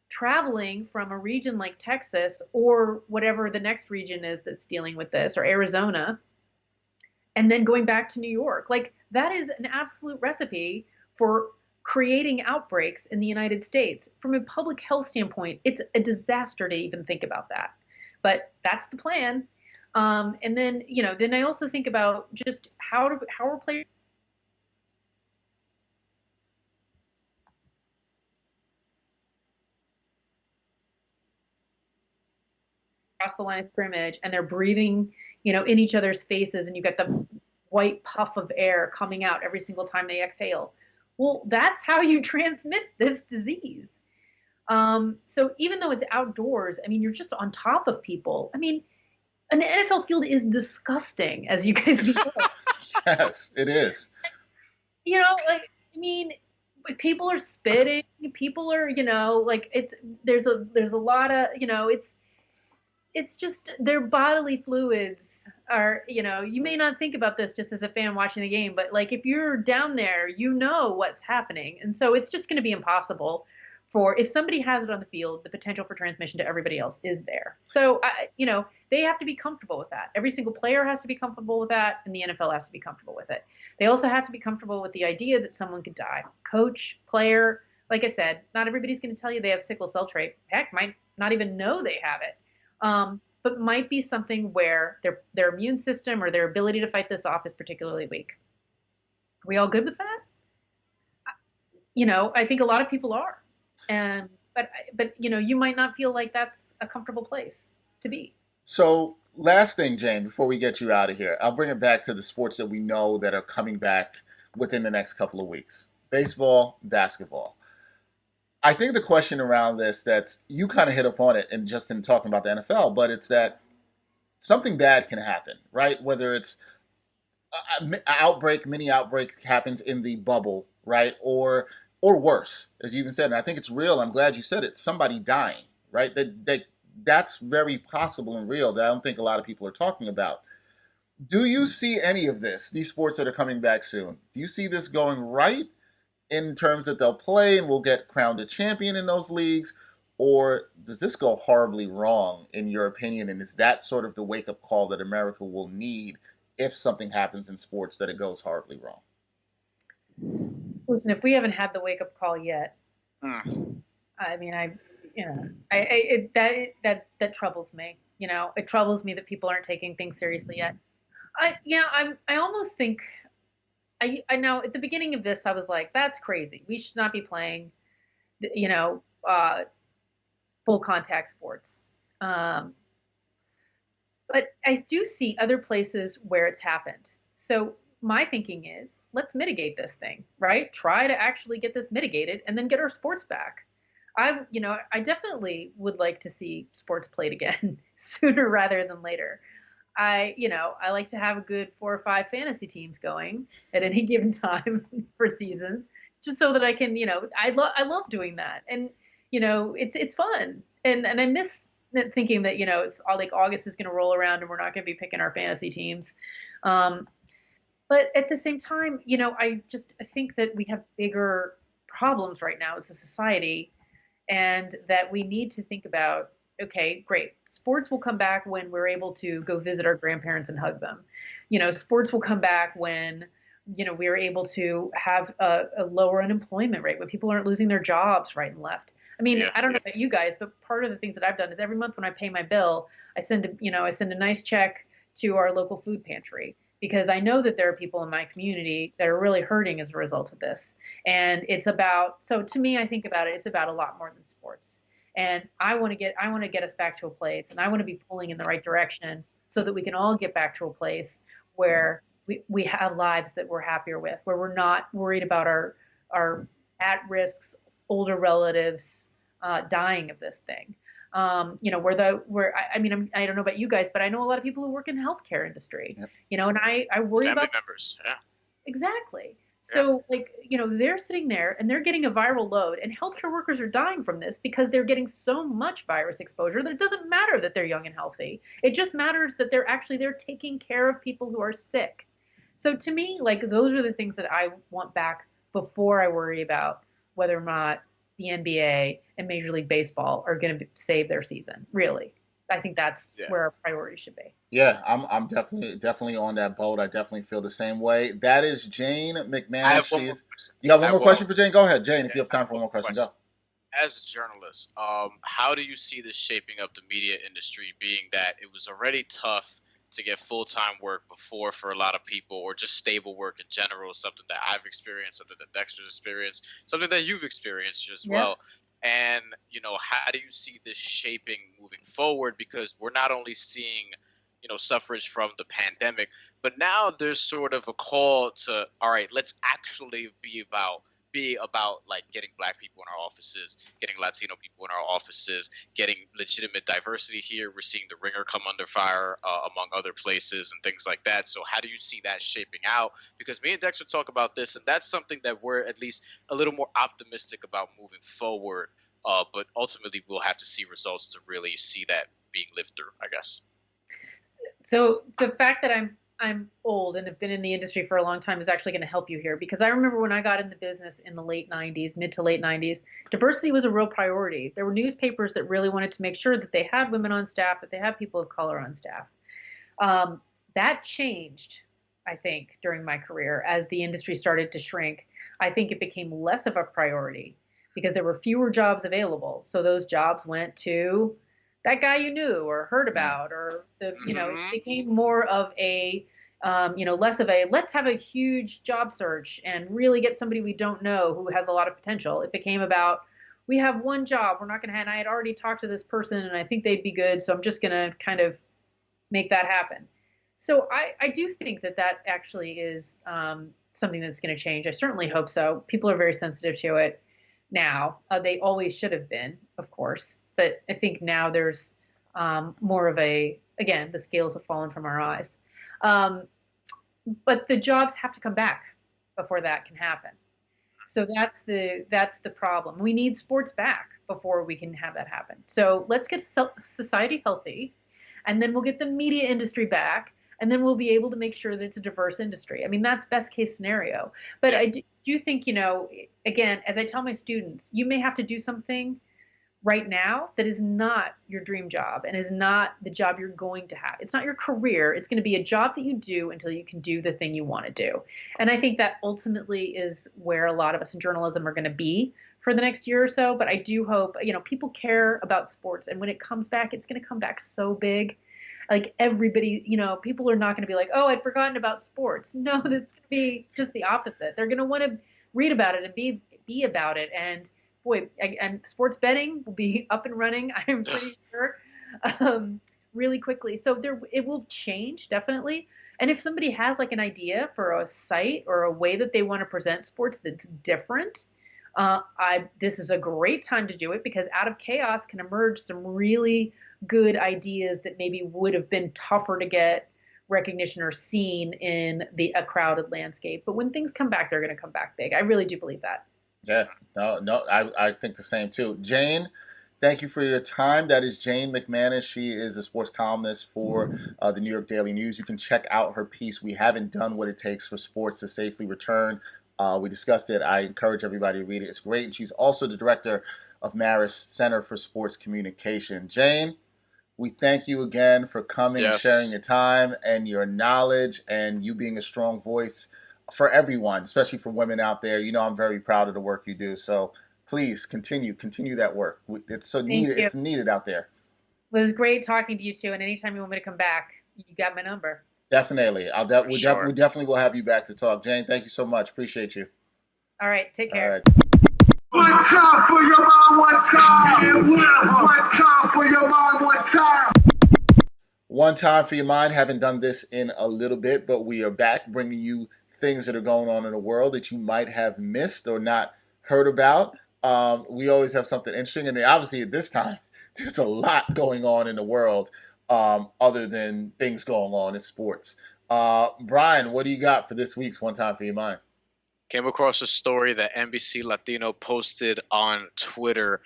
traveling from a region like Texas or whatever the next region is that's dealing with this, or Arizona, and then going back to New York. Like, that is an absolute recipe for creating outbreaks in the United States. From a public health standpoint, it's a disaster to even think about that. But that's the plan. And then, then I also think about just how are players across the line of scrimmage, and they're breathing, in each other's faces, and you get the white puff of air coming out every single time they exhale. Well, that's how you transmit this disease. So even though it's outdoors, I mean, you're just on top of people. I mean, an NFL field is disgusting, as you guys know. Yes, it is. Like, I mean, people are spitting, people are, like, there's a lot of, it's just their bodily fluids are, you may not think about this just as a fan watching the game, but like, if you're down there, what's happening. And so it's just going to be impossible if somebody has it on the field, the potential for transmission to everybody else is there. So, they have to be comfortable with that. Every single player has to be comfortable with that, and the NFL has to be comfortable with it. They also have to be comfortable with the idea that someone could die. Coach, player, like I said, not everybody's going to tell you they have sickle cell trait. Heck, might not even know they have it. But might be something where their immune system or their ability to fight this off is particularly weak. Are we all good with that? I think a lot of people are. But you might not feel like that's a comfortable place to be. So last thing, Jane, before we get you out of here, I'll bring it back to the sports that we know that are coming back within the next couple of weeks. Baseball, basketball. I think the question around this, that you kind of hit upon it and just in talking about the NFL, but it's that something bad can happen, right? Whether it's an outbreak, mini outbreak happens in the bubble, right? Or worse, as you even said, and I think it's real. I'm glad you said it. Somebody dying, right? That's very possible and real that I don't think a lot of people are talking about. Do you see any of this, these sports that are coming back soon? Do you see this going right in terms that they'll play and we'll get crowned a champion in those leagues? Or does this go horribly wrong, in your opinion? And is that sort of the wake-up call that America will need if something happens in sports that it goes horribly wrong? Listen, if we haven't had the wake-up call yet, I mean, that troubles me. It troubles me that people aren't taking things seriously yet. I almost think, I know at the beginning of this, I was like, that's crazy. We should not be playing, full contact sports. But I do see other places where it's happened. So my thinking is, let's mitigate this thing, right? Try to actually get this mitigated and then get our sports back. I definitely would like to see sports played again sooner rather than later. I like to have a good 4 or 5 fantasy teams going at any given time for seasons, just so that I can, I love doing that. And, it's fun. And I miss thinking that, it's all like August is going to roll around and we're not going to be picking our fantasy teams. But at the same time, I think that we have bigger problems right now as a society, and that we need to think about, okay, great. Sports will come back when we're able to go visit our grandparents and hug them. Sports will come back when, we're able to have a lower unemployment rate, when people aren't losing their jobs right and left. I mean, I don't know about you guys, but part of the things that I've done is every month when I pay my bill, I send a nice check to our local food pantry, because I know that there are people in my community that are really hurting as a result of this. And so to me, I think about it, it's about a lot more than sports. And I want to get us back to a place, and I want to be pulling in the right direction so that we can all get back to a place where we have lives that we're happier with, where we're not worried about our at-risks, older relatives dying of this thing. I don't know about you guys, but I know a lot of people who work in the healthcare industry, and I worry Family about members. Yeah. Exactly. So they're sitting there and they're getting a viral load, and healthcare workers are dying from this because they're getting so much virus exposure that it doesn't matter that they're young and healthy. It just matters that they're taking care of people who are sick. So to me, those are the things that I want back before I worry about whether or not the NBA and Major League Baseball are going to save their season. Really. I think that's where our priority should be. Yeah, I'm definitely on that boat. I definitely feel the same way. That is Jane McManus. You got one more question for Jane? Go ahead, Jane. If you have time for one more question, go. As a journalist, how do you see this shaping up the media industry, being that it was already tough to get full-time work before for a lot of people, or just stable work in general, something that I've experienced, something that Dexter's experienced, something that you've experienced as well. And, how do you see this shaping moving forward? Because we're not only seeing, suffrage from the pandemic, but now there's sort of a call to, all right, let's actually be about like getting Black people in our offices, getting Latino people in our offices, getting legitimate diversity here. We're seeing The Ringer come under fire, among other places and things like that. So how do you see that shaping out? Because me and Dexter talk about this, and that's something that we're at least a little more optimistic about moving forward. But ultimately, we'll have to see results to really see that being lived through, I guess. So the fact that I'm old and have been in the industry for a long time is actually going to help you here, because I remember when I got in the business in the mid to late 90s, diversity was a real priority. There were newspapers that really wanted to make sure that they had women on staff, that they had people of color on staff. That changed, I think, during my career as the industry started to shrink. I think it became less of a priority because there were fewer jobs available. So those jobs went to that guy you knew or heard about, or it became more of a, less of a, let's have a huge job search and really get somebody we don't know who has a lot of potential. It became about, we have one job, we're not going to have, and I had already talked to this person and I think they'd be good, so I'm just going to kind of make that happen. So I do think that actually is something that's going to change. I certainly hope so. People are very sensitive to it now. They always should have been, of course. But I think now there's more of again, the scales have fallen from our eyes. But the jobs have to come back before that can happen. So that's the problem. We need sports back before we can have that happen. So let's get society healthy, and then we'll get the media industry back, and then we'll be able to make sure that it's a diverse industry. I mean, that's best case scenario. But I do think, again, as I tell my students, you may have to do something right now that is not your dream job and is not the job you're going to have. It's not your career. It's going to be a job that you do until you can do the thing you want to do. And I think that ultimately is where a lot of us in journalism are going to be for the next year or so. But I do hope, people care about sports. And when it comes back, it's going to come back so big. Like everybody, people are not going to be like, oh, I'd forgotten about sports. No, that's going to be just the opposite. They're going to want to read about it and be about it. And boy, and sports betting will be up and running, I'm pretty sure, really quickly. So it will change, definitely. And if somebody has like an idea for a site or a way that they want to present sports that's different, this is a great time to do it, because out of chaos can emerge some really good ideas that maybe would have been tougher to get recognition or seen in a crowded landscape. But when things come back, they're going to come back big. I really do believe that. Yeah, no, I think the same too. Jane, thank you for your time. That is Jane McManus. She is a sports columnist for the New York Daily News. You can check out her piece, "We Haven't Done What It Takes for Sports to Safely Return." We discussed it. I encourage everybody to read it. It's great. And she's also the director of Marist Center for Sports Communication. Jane, we thank you again for coming and sharing your time and your knowledge, and you being a strong voice for everyone, especially for women out there. I'm very proud of the work you do. So please continue that work. It's so needed. It's needed out there. It was great talking to you too. And anytime you want me to come back, you got my number. Definitely. We definitely will have you back to talk. Jane, thank you so much. Appreciate you. All right. Take care. All right. One time for your mind, one time. One time for your mind, one time. One time for your mind. Haven't done this in a little bit, but we are back bringing you things that are going on in the world that you might have missed or not heard about. We always have something interesting, and obviously at this time, there's a lot going on in the world other than things going on in sports. Brian, what do you got for this week's One Time for Your Mind? Came across a story that NBC Latino posted on Twitter.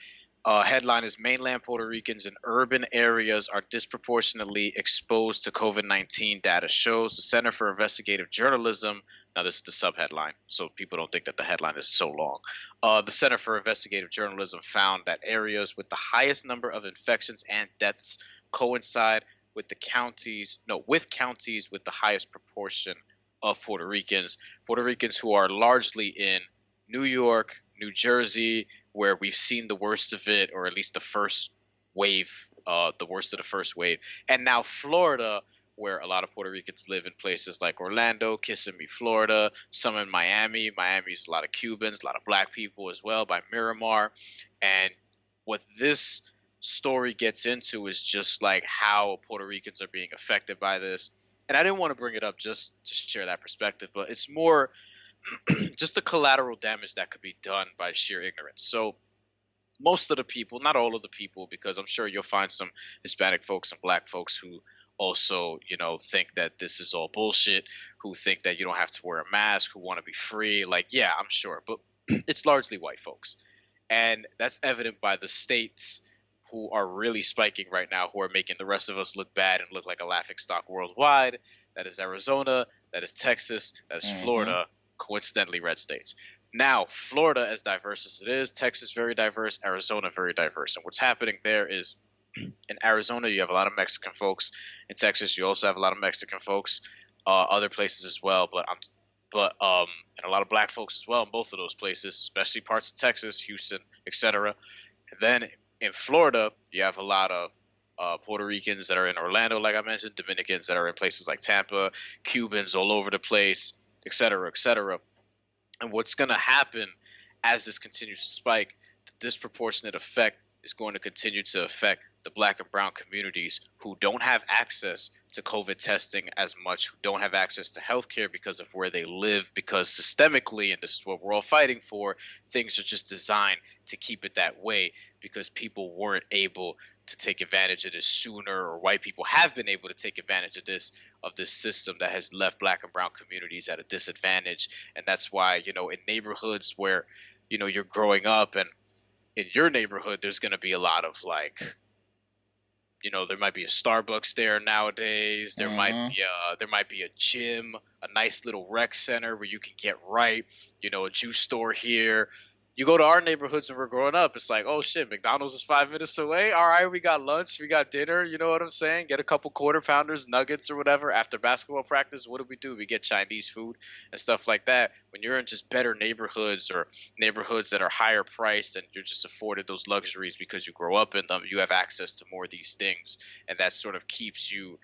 Headline is, mainland Puerto Ricans in urban areas are disproportionately exposed to COVID-19, data shows. The Center for Investigative Journalism, now this is the subheadline, so people don't think that the headline is so long. The Center for Investigative Journalism found that areas with the highest number of infections and deaths coincide with counties with the highest proportion of Puerto Ricans who are largely in New York, New Jersey, where we've seen the worst of it, or at least the first wave, the worst of the first wave, and now Florida, where a lot of Puerto Ricans live in places like Orlando, Kissimmee, Florida, some in Miami. Miami's a lot of Cubans, a lot of black people as well, by Miramar. And what this story gets into is just like how Puerto Ricans are being affected by this. And I didn't want to bring it up just to share that perspective, but it's more just the collateral damage that could be done by sheer ignorance. So most of the people, not all of the people, because I'm sure you'll find some Hispanic folks and black folks who also, think that this is all bullshit, who think that you don't have to wear a mask, who want to be free. Like, yeah, I'm sure. But it's largely white folks. And that's evident by the states who are really spiking right now, who are making the rest of us look bad and look like a laughingstock worldwide. That is Arizona, that is Texas, that is Florida, coincidentally red states. Now, Florida, as diverse as it is, Texas very diverse, Arizona very diverse. And what's happening there is, in Arizona, you have a lot of Mexican folks. In Texas, you also have a lot of Mexican folks. Other places as well, and a lot of black folks as well in both of those places, especially parts of Texas, Houston, etc. And then in Florida, you have a lot of Puerto Ricans that are in Orlando, like I mentioned, Dominicans that are in places like Tampa, Cubans all over the place, etc., etc. And what's going to happen as this continues to spike, the disproportionate effect is going to continue to affect the black and brown communities who don't have access to COVID testing as much, who don't have access to healthcare because of where they live, because systemically, and this is what we're all fighting for, things are just designed to keep it that way because people weren't able to take advantage of this sooner, or white people have been able to take advantage of this system that has left black and brown communities at a disadvantage. And that's why, in neighborhoods where, you're growing up, and in your neighborhood, there's going to be a lot of like, there might be a Starbucks there nowadays. There might be a gym, a nice little rec center where you can get right. A juice store here. You go to our neighborhoods when we're growing up, it's like, oh shit, McDonald's is 5 minutes away. All right, we got lunch, we got dinner. You know what I'm saying? Get a couple quarter pounders, nuggets, or whatever after basketball practice. What do? We get Chinese food and stuff like that. When you're in just better neighborhoods, or neighborhoods that are higher priced, and you're just afforded those luxuries because you grow up in them, you have access to more of these things, and that sort of keeps you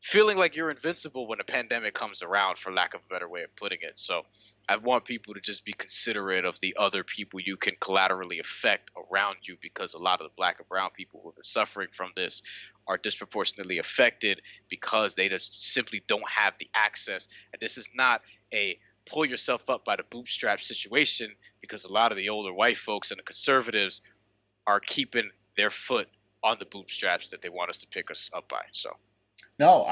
feeling like you're invincible when a pandemic comes around, for lack of a better way of putting it. So I want people to just be considerate of the other people you can collaterally affect around you, because a lot of the black and brown people who have been suffering from this are disproportionately affected because they just simply don't have the access. And this is not a pull yourself up by the bootstrap situation, because a lot of the older white folks and the conservatives are keeping their foot on the bootstraps that they want us to pick us up by. So. No,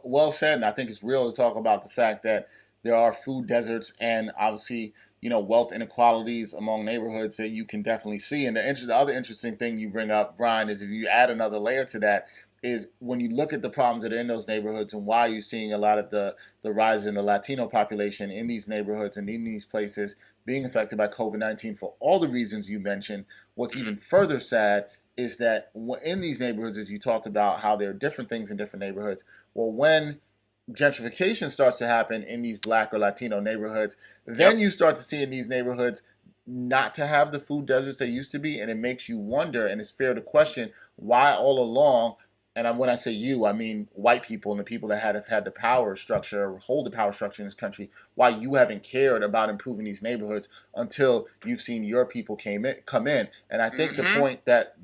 well said. And I think it's real to talk about the fact that there are food deserts and obviously, wealth inequalities among neighborhoods that you can definitely see. And the other interesting thing you bring up, Brian, is if you add another layer to that, is when you look at the problems that are in those neighborhoods and why you're seeing a lot of the rise in the Latino population in these neighborhoods and in these places being affected by COVID-19 for all the reasons you mentioned. What's even further sad is that in these neighborhoods, as you talked about how there are different things in different neighborhoods, well, when gentrification starts to happen in these black or Latino neighborhoods, then you start to see in these neighborhoods not to have the food deserts they used to be, and it makes you wonder, and it's fair to question why all along, and when I say you, I mean white people and the people that have had the power structure, or hold the power structure in this country, why you haven't cared about improving these neighborhoods until you've seen your people come in. And I think the point that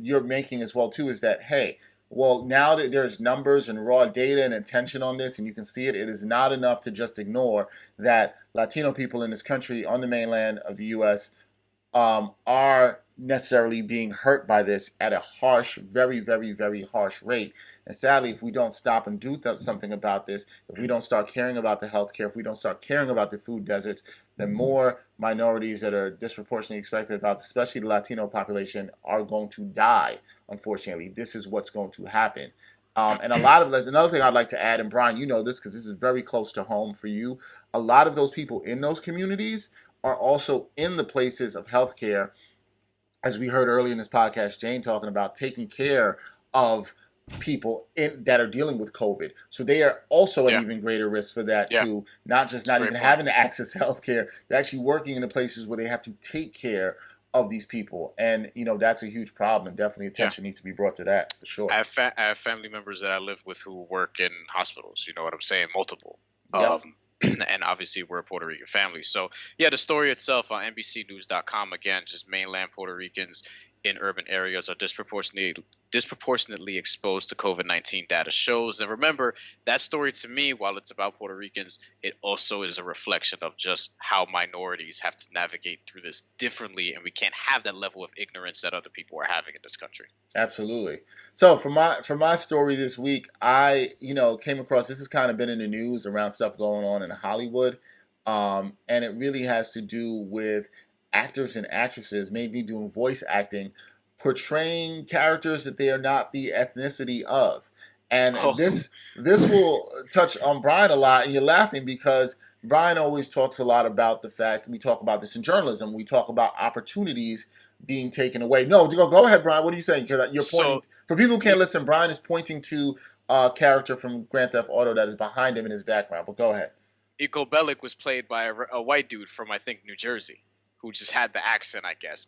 you're making as well too is that, hey, well, now that there's numbers and raw data and attention on this, and you can see it, it is not enough to just ignore that Latino people in this country on the mainland of the U.S. Are necessarily being hurt by this at a harsh, very, very, very harsh rate. And sadly, if we don't stop and do something about this, if we don't start caring about the healthcare, if we don't start caring about the food deserts, then more minorities that are disproportionately expected about, especially the Latino population, are going to die. Unfortunately, this is what's going to happen. And a lot of another thing I'd like to add, and Brian, you know this because this is very close to home for you. A lot of those people in those communities are also in the places of healthcare, as we heard earlier in this podcast, Jane talking about taking care of people that are dealing with COVID. So they are also at even greater risk for that too. Not just not even having to access healthcare, they're actually working in the places where they have to take care of these people. And, that's a huge problem. And definitely attention needs to be brought to that for sure. I have family members that I live with who work in hospitals. You know what I'm saying? Multiple. Yep. And obviously we're a Puerto Rican family. So yeah, the story itself on NBCnews.com, again, just mainland Puerto Ricans in urban areas are disproportionately exposed to COVID-19, data shows. And remember, that story to me, while it's about Puerto Ricans, it also is a reflection of just how minorities have to navigate through this differently, and we can't have that level of ignorance that other people are having in this country. Absolutely. So for my story this week, I came across, this has kind of been in the news around stuff going on in Hollywood, and it really has to do with actors and actresses, mainly doing voice acting, portraying characters that they are not the ethnicity of. And this will touch on Bryan a lot, and you're laughing because Bryan always talks a lot about the fact, we talk about this in journalism, we talk about opportunities being taken away. No, go ahead, Bryan. What are you saying? Because you're pointing, for people who can't listen, Bryan is pointing to a character from Grand Theft Auto that is behind him in his background, but go ahead. Niko Bellic was played by a white dude from, I think, New Jersey, who just had the accent, I guess.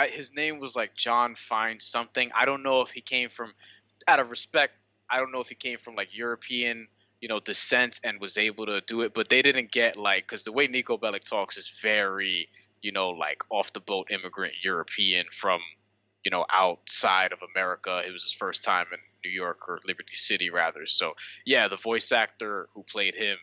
His name was like John Fine something. I don't know if he came from, out of respect, I don't know if he came from like European, descent and was able to do it. But they didn't get because the way Niko Bellic talks is very, like off the boat immigrant European from, outside of America. It was his first time in New York, or Liberty City rather. So yeah, the voice actor who played him,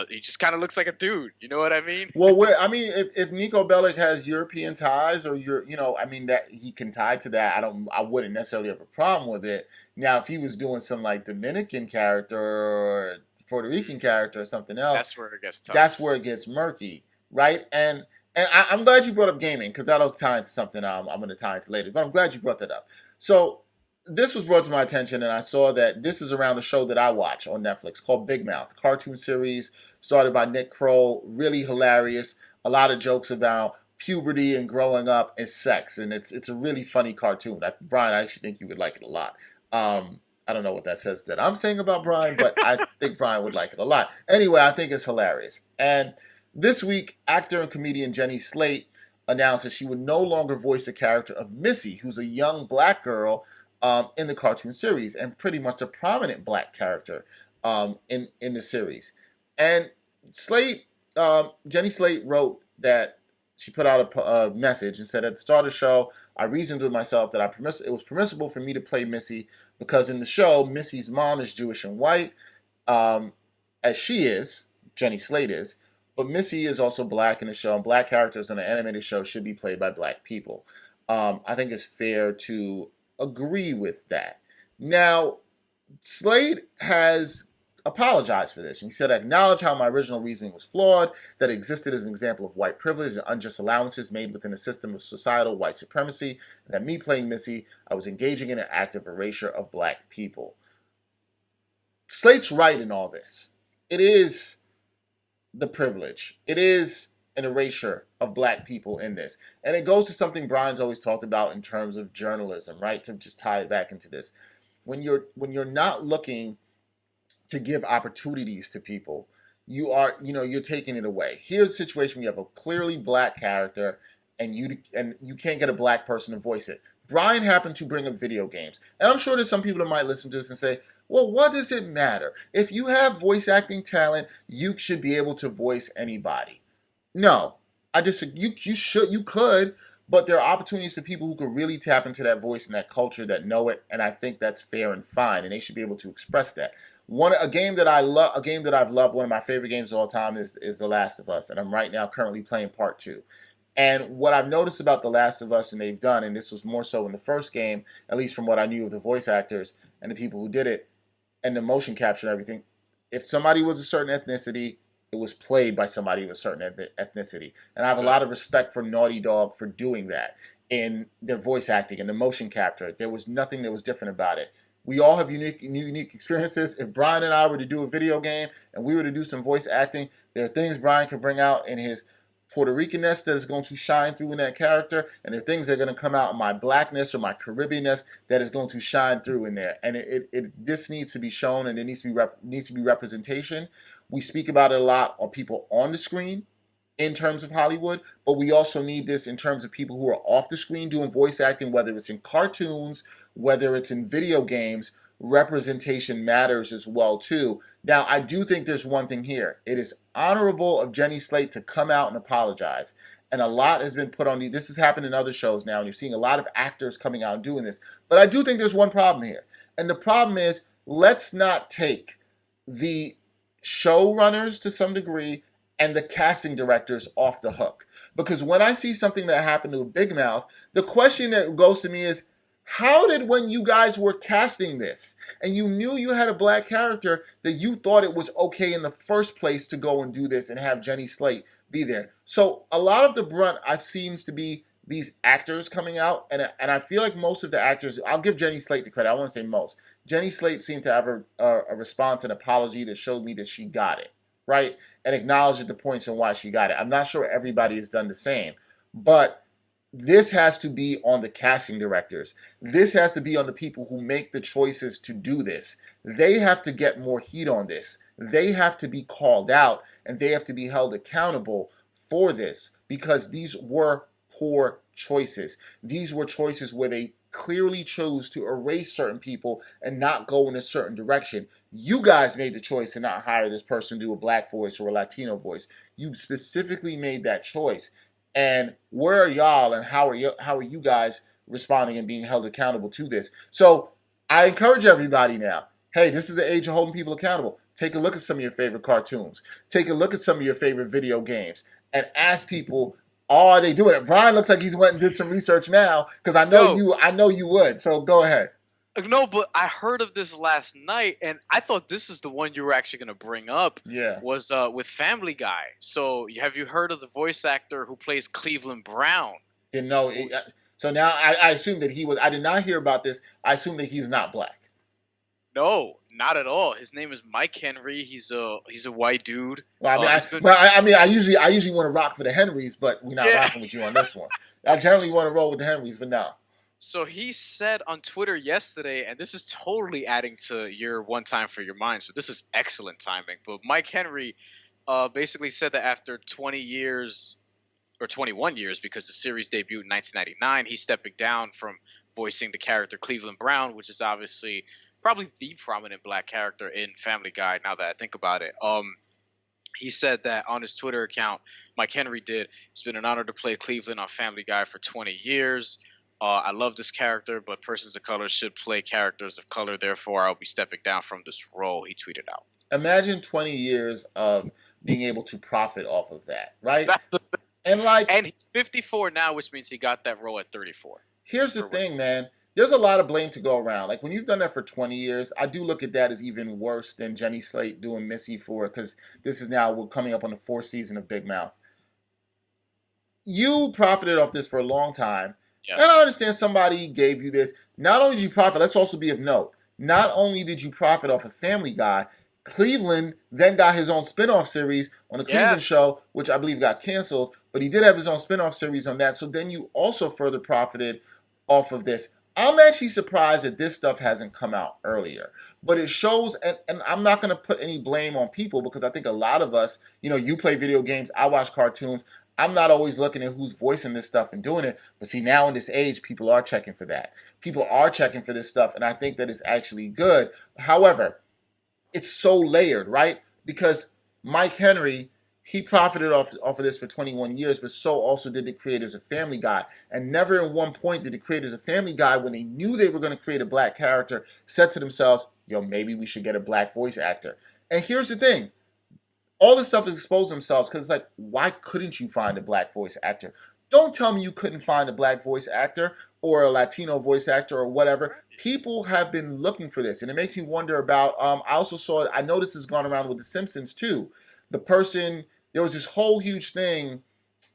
he just kind of looks like a dude. You know what I mean? Well, if Niko Bellic has European ties, or that he can tie to that, I wouldn't necessarily have a problem with it. Now, if he was doing some like Dominican character or Puerto Rican character or something else, that's where it gets tough. That's where it gets murky, right? And I'm glad you brought up gaming, because that'll tie into something I'm going to tie into later. But I'm glad you brought that up. So this was brought to my attention, and I saw that this is around a show that I watch on Netflix called Big Mouth, cartoon series started by Nick Kroll, really hilarious, a lot of jokes about puberty and growing up and sex, and it's a really funny cartoon. Bryan, I actually think you would like it a lot. I don't know what that says that I'm saying about Bryan, but I think Bryan would like it a lot. Anyway, I think it's hilarious. And this week, actor and comedian Jenny Slate announced that she would no longer voice the character of Missy, who's a young black girl in the cartoon series, and pretty much a prominent black character in the series. And Jenny Slate wrote that she put out a message and said, at the start of the show, I reasoned with myself that it was permissible for me to play Missy because in the show, Missy's mom is Jewish and white, as she is, Jenny Slate is, but Missy is also black in the show, and black characters on an animated show should be played by black people. I think it's fair to agree with that. Now, Slade has apologized for this. And he said, I acknowledge how my original reasoning was flawed, that it existed as an example of white privilege and unjust allowances made within a system of societal white supremacy, and that me playing Missy, I was engaging in an act of erasure of black people. Slate's right in all this. It is the privilege. It is an erasure of black people in this. And it goes to something Bryan's always talked about in terms of journalism, right? To just tie it back into this. When you're not looking to give opportunities to people, you're taking it away. Here's a situation where you have a clearly black character and you can't get a black person to voice it. Bryan happened to bring up video games. And I'm sure there's some people that might listen to this and say, well, what does it matter? If you have voice acting talent, you should be able to voice anybody. No, you could, but there are opportunities for people who can really tap into that voice and that culture that know it, and I think that's fair and fine, and they should be able to express that. A game that I've loved, one of my favorite games of all time is The Last of Us, and I'm right now currently playing part 2. And what I've noticed about The Last of Us, and they've done, and this was more so in the first game, at least from what I knew of the voice actors and the people who did it, and the motion capture and everything, if somebody was a certain ethnicity, it was played by somebody of a certain ethnicity. And I have a lot of respect for Naughty Dog for doing that in their voice acting and the motion capture. There was nothing that was different about it. We all have unique experiences. If Bryan and I were to do a video game and we were to do some voice acting, there are things Bryan could bring out in his Puerto Ricanness that is going to shine through in that character, and there are things that are going to come out in my blackness or my Caribbeanness that is going to shine through in there. And this needs to be shown, and it needs to be representation. We speak about it a lot on people on the screen in terms of Hollywood, but we also need this in terms of people who are off the screen doing voice acting, whether it's in cartoons, whether it's in video games. Representation matters as well too. Now, I do think there's one thing here. It is honorable of Jenny Slate to come out and apologize. And a lot has been put on these. This has happened in other shows now, and you're seeing a lot of actors coming out and doing this. But I do think there's one problem here. And the problem is, let's not take the showrunners to some degree and the casting directors off the hook. Because when I see something that happened to a Big Mouth, the question that goes to me is, how did, when you guys were casting this and you knew you had a black character, that you thought it was okay in the first place to go and do this and have Jenny Slate be there? So a lot of the brunt seems to be these actors coming out, and I feel like most of the actors, I'll give Jenny Slate the credit, I want to say most. Jenny Slate seemed to have a response, an apology that showed me that she got it, right? And acknowledged the points on why she got it. I'm not sure everybody has done the same, but this has to be on the casting directors. This has to be on the people who make the choices to do this. They have to get more heat on this. They have to be called out, and they have to be held accountable for this, because these were poor choices. These were choices where they clearly chose to erase certain people and not go in a certain direction. You guys made the choice to not hire this person to do a black voice or a Latino voice. You specifically made that choice. And where are y'all, and how are you guys responding and being held accountable to this? So I encourage everybody now, hey, this is the age of holding people accountable. Take a look at some of your favorite cartoons. Take a look at some of your favorite video games and ask people, are they doing it? Brian looks like he's went and did some research now, because I know you would. So go ahead. No, but I heard of this last night, and I thought this is the one you were actually going to bring up. Yeah. Was with Family Guy. So have you heard of the voice actor who plays Cleveland Brown? Didn't know. So now I assume that he was. I did not hear about this. I assume that he's not black. No, not at all. His name is Mike Henry. He's a white dude. Well, I usually want to rock for the Henrys, but we're not rocking with you on this one. I generally want to roll with the Henrys, but no. So he said on Twitter yesterday, and this is totally adding to your one time for your mind, so this is excellent timing. But Mike Henry basically said that after 20 years, or 21 years, because the series debuted in 1999, he's stepping down from voicing the character Cleveland Brown, which is obviously probably the prominent black character in Family Guy, now that I think about it. He said that on his Twitter account, Mike Henry did, it's been an honor to play Cleveland on Family Guy for 20 years. I love this character, but persons of color should play characters of color. Therefore, I'll be stepping down from this role, he tweeted out. Imagine 20 years of being able to profit off of that, right? And he's 54 now, which means he got that role at 34. Here's the thing, man. There's a lot of blame to go around. Like, when you've done that for 20 years, I do look at that as even worse than Jenny Slate doing Missy for it, because this is now, we're coming up on the 4th season of Big Mouth. You profited off this for a long time. Yes. And I understand somebody gave you this. Not only did you profit, let's also be of note, not only did you profit off of Family Guy, Cleveland then got his own spinoff series on the Cleveland show, which I believe got canceled, but he did have his own spinoff series on that. So then you also further profited off of this. I'm actually surprised that this stuff hasn't come out earlier. But it shows, and I'm not going to put any blame on people, because I think a lot of us, you play video games, I watch cartoons, I'm not always looking at who's voicing this stuff and doing it. But see, now in this age, people are checking for that. People are checking for this stuff, and I think that it's actually good. However, it's so layered, right? Because Mike Henry, he profited off of this for 21 years, but so also did the creators of Family Guy. And never at one point did the creators of Family Guy, when they knew they were going to create a black character, said to themselves, maybe we should get a black voice actor. And here's the thing. All this stuff has exposed themselves, because it's like, why couldn't you find a black voice actor? Don't tell me you couldn't find a black voice actor or a Latino voice actor or whatever. People have been looking for this, and it makes me wonder about, I know this has gone around with The Simpsons too. There was this whole huge thing,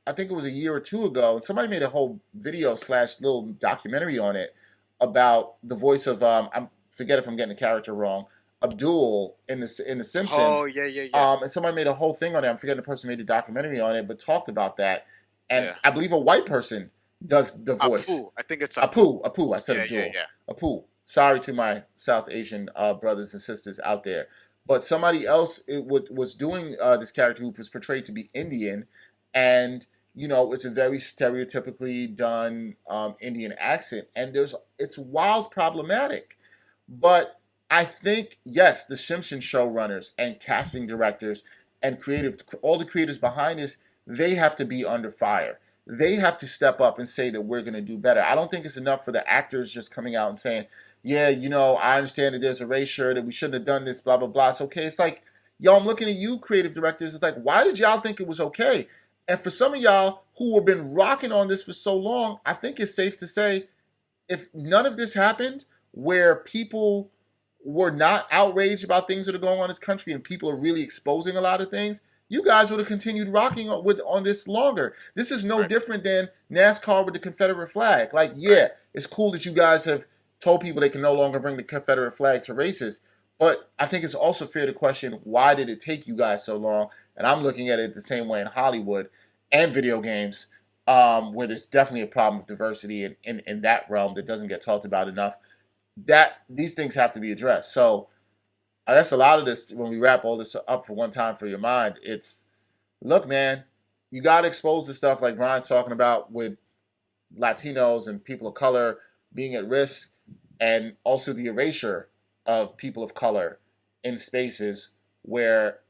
I think it was a year or two ago, and somebody made a whole video / little documentary on it about the voice of, I forget if I'm getting the character wrong, Abdul in the Simpsons. Oh yeah. And somebody made a whole thing on it. I'm forgetting the person who made the documentary on it, but talked about that. And Yeah. I believe a white person does the voice. Apu. I think it's Apu. I said Yeah, Abdul. yeah. Apu. Sorry to my South Asian brothers and sisters out there. But somebody else was doing this character who was portrayed to be Indian, and it's a very stereotypically done Indian accent, and it's wild problematic. But I think, yes, the Simpsons showrunners and casting directors and all the creators behind this, they have to be under fire. They have to step up and say that we're going to do better. I don't think it's enough for the actors just coming out and saying, yeah, I understand that there's erasure, that we shouldn't have done this, blah, blah, blah. It's okay. It's like, yo, I'm looking at you, creative directors. It's like, why did y'all think it was okay? And for some of y'all who have been rocking on this for so long, I think it's safe to say, if none of this happened, where people were not outraged about things that are going on in this country and people are really exposing a lot of things, you guys would have continued rocking on this longer. This is no different than NASCAR with the Confederate flag. Like, yeah, it's cool that you guys have told people they can no longer bring the Confederate flag to races, but I think it's also fair to question, why did it take you guys so long? And I'm looking at it the same way in Hollywood and video games, where there's definitely a problem with diversity in that realm that doesn't get talked about enough. That these things have to be addressed. So I guess a lot of this, when we wrap all this up for one time for your mind, it's, look, man, you got to expose the stuff like Brian's talking about with Latinos and people of color being at risk, and also the erasure of people of color in spaces where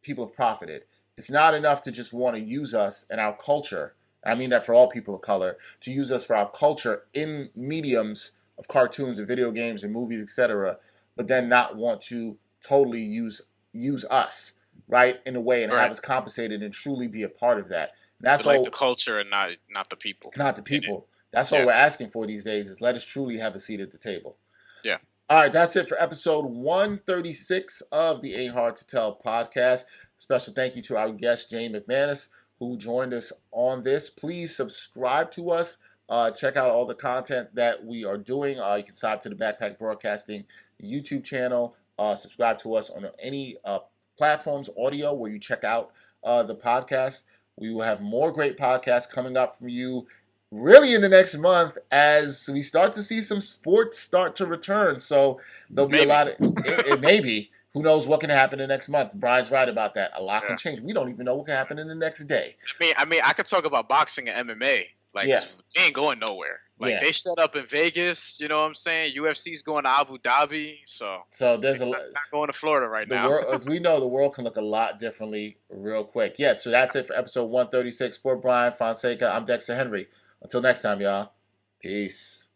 people have profited. It's not enough to just want to use us and our culture. I mean that for all people of color, to use us for our culture in mediums of cartoons and video games and movies, etc., but then not want to totally use us, right, in a way, and have us compensated and truly be a part of that. And that's like all, the culture and not the people. Not the people. That's all we're asking for these days, is let us truly have a seat at the table. Yeah. All right, that's it for episode 136 of the Ain't Hard to Tell podcast. Special thank you to our guest, Jane McManus, who joined us on this. Please subscribe to us. Check out all the content that we are doing. You can subscribe to the Backpack Broadcasting YouTube channel. Subscribe to us on any platforms, audio, where you check out the podcast. We will have more great podcasts coming up from you really in the next month as we start to see some sports start to return. So there'll be a lot of, it may be. Who knows what can happen in the next month? Brian's right about that. A lot can change. We don't even know what can happen in the next day. I mean, I could talk about boxing and MMA. Like, they ain't going nowhere. Like, they set up in Vegas, you know what I'm saying? UFC's going to Abu Dhabi, so there's not going to Florida right now. As we know, the world can look a lot differently real quick. Yeah, so that's it for episode 136. For Brian Fonseca, I'm Dexter Henry. Until next time, y'all. Peace.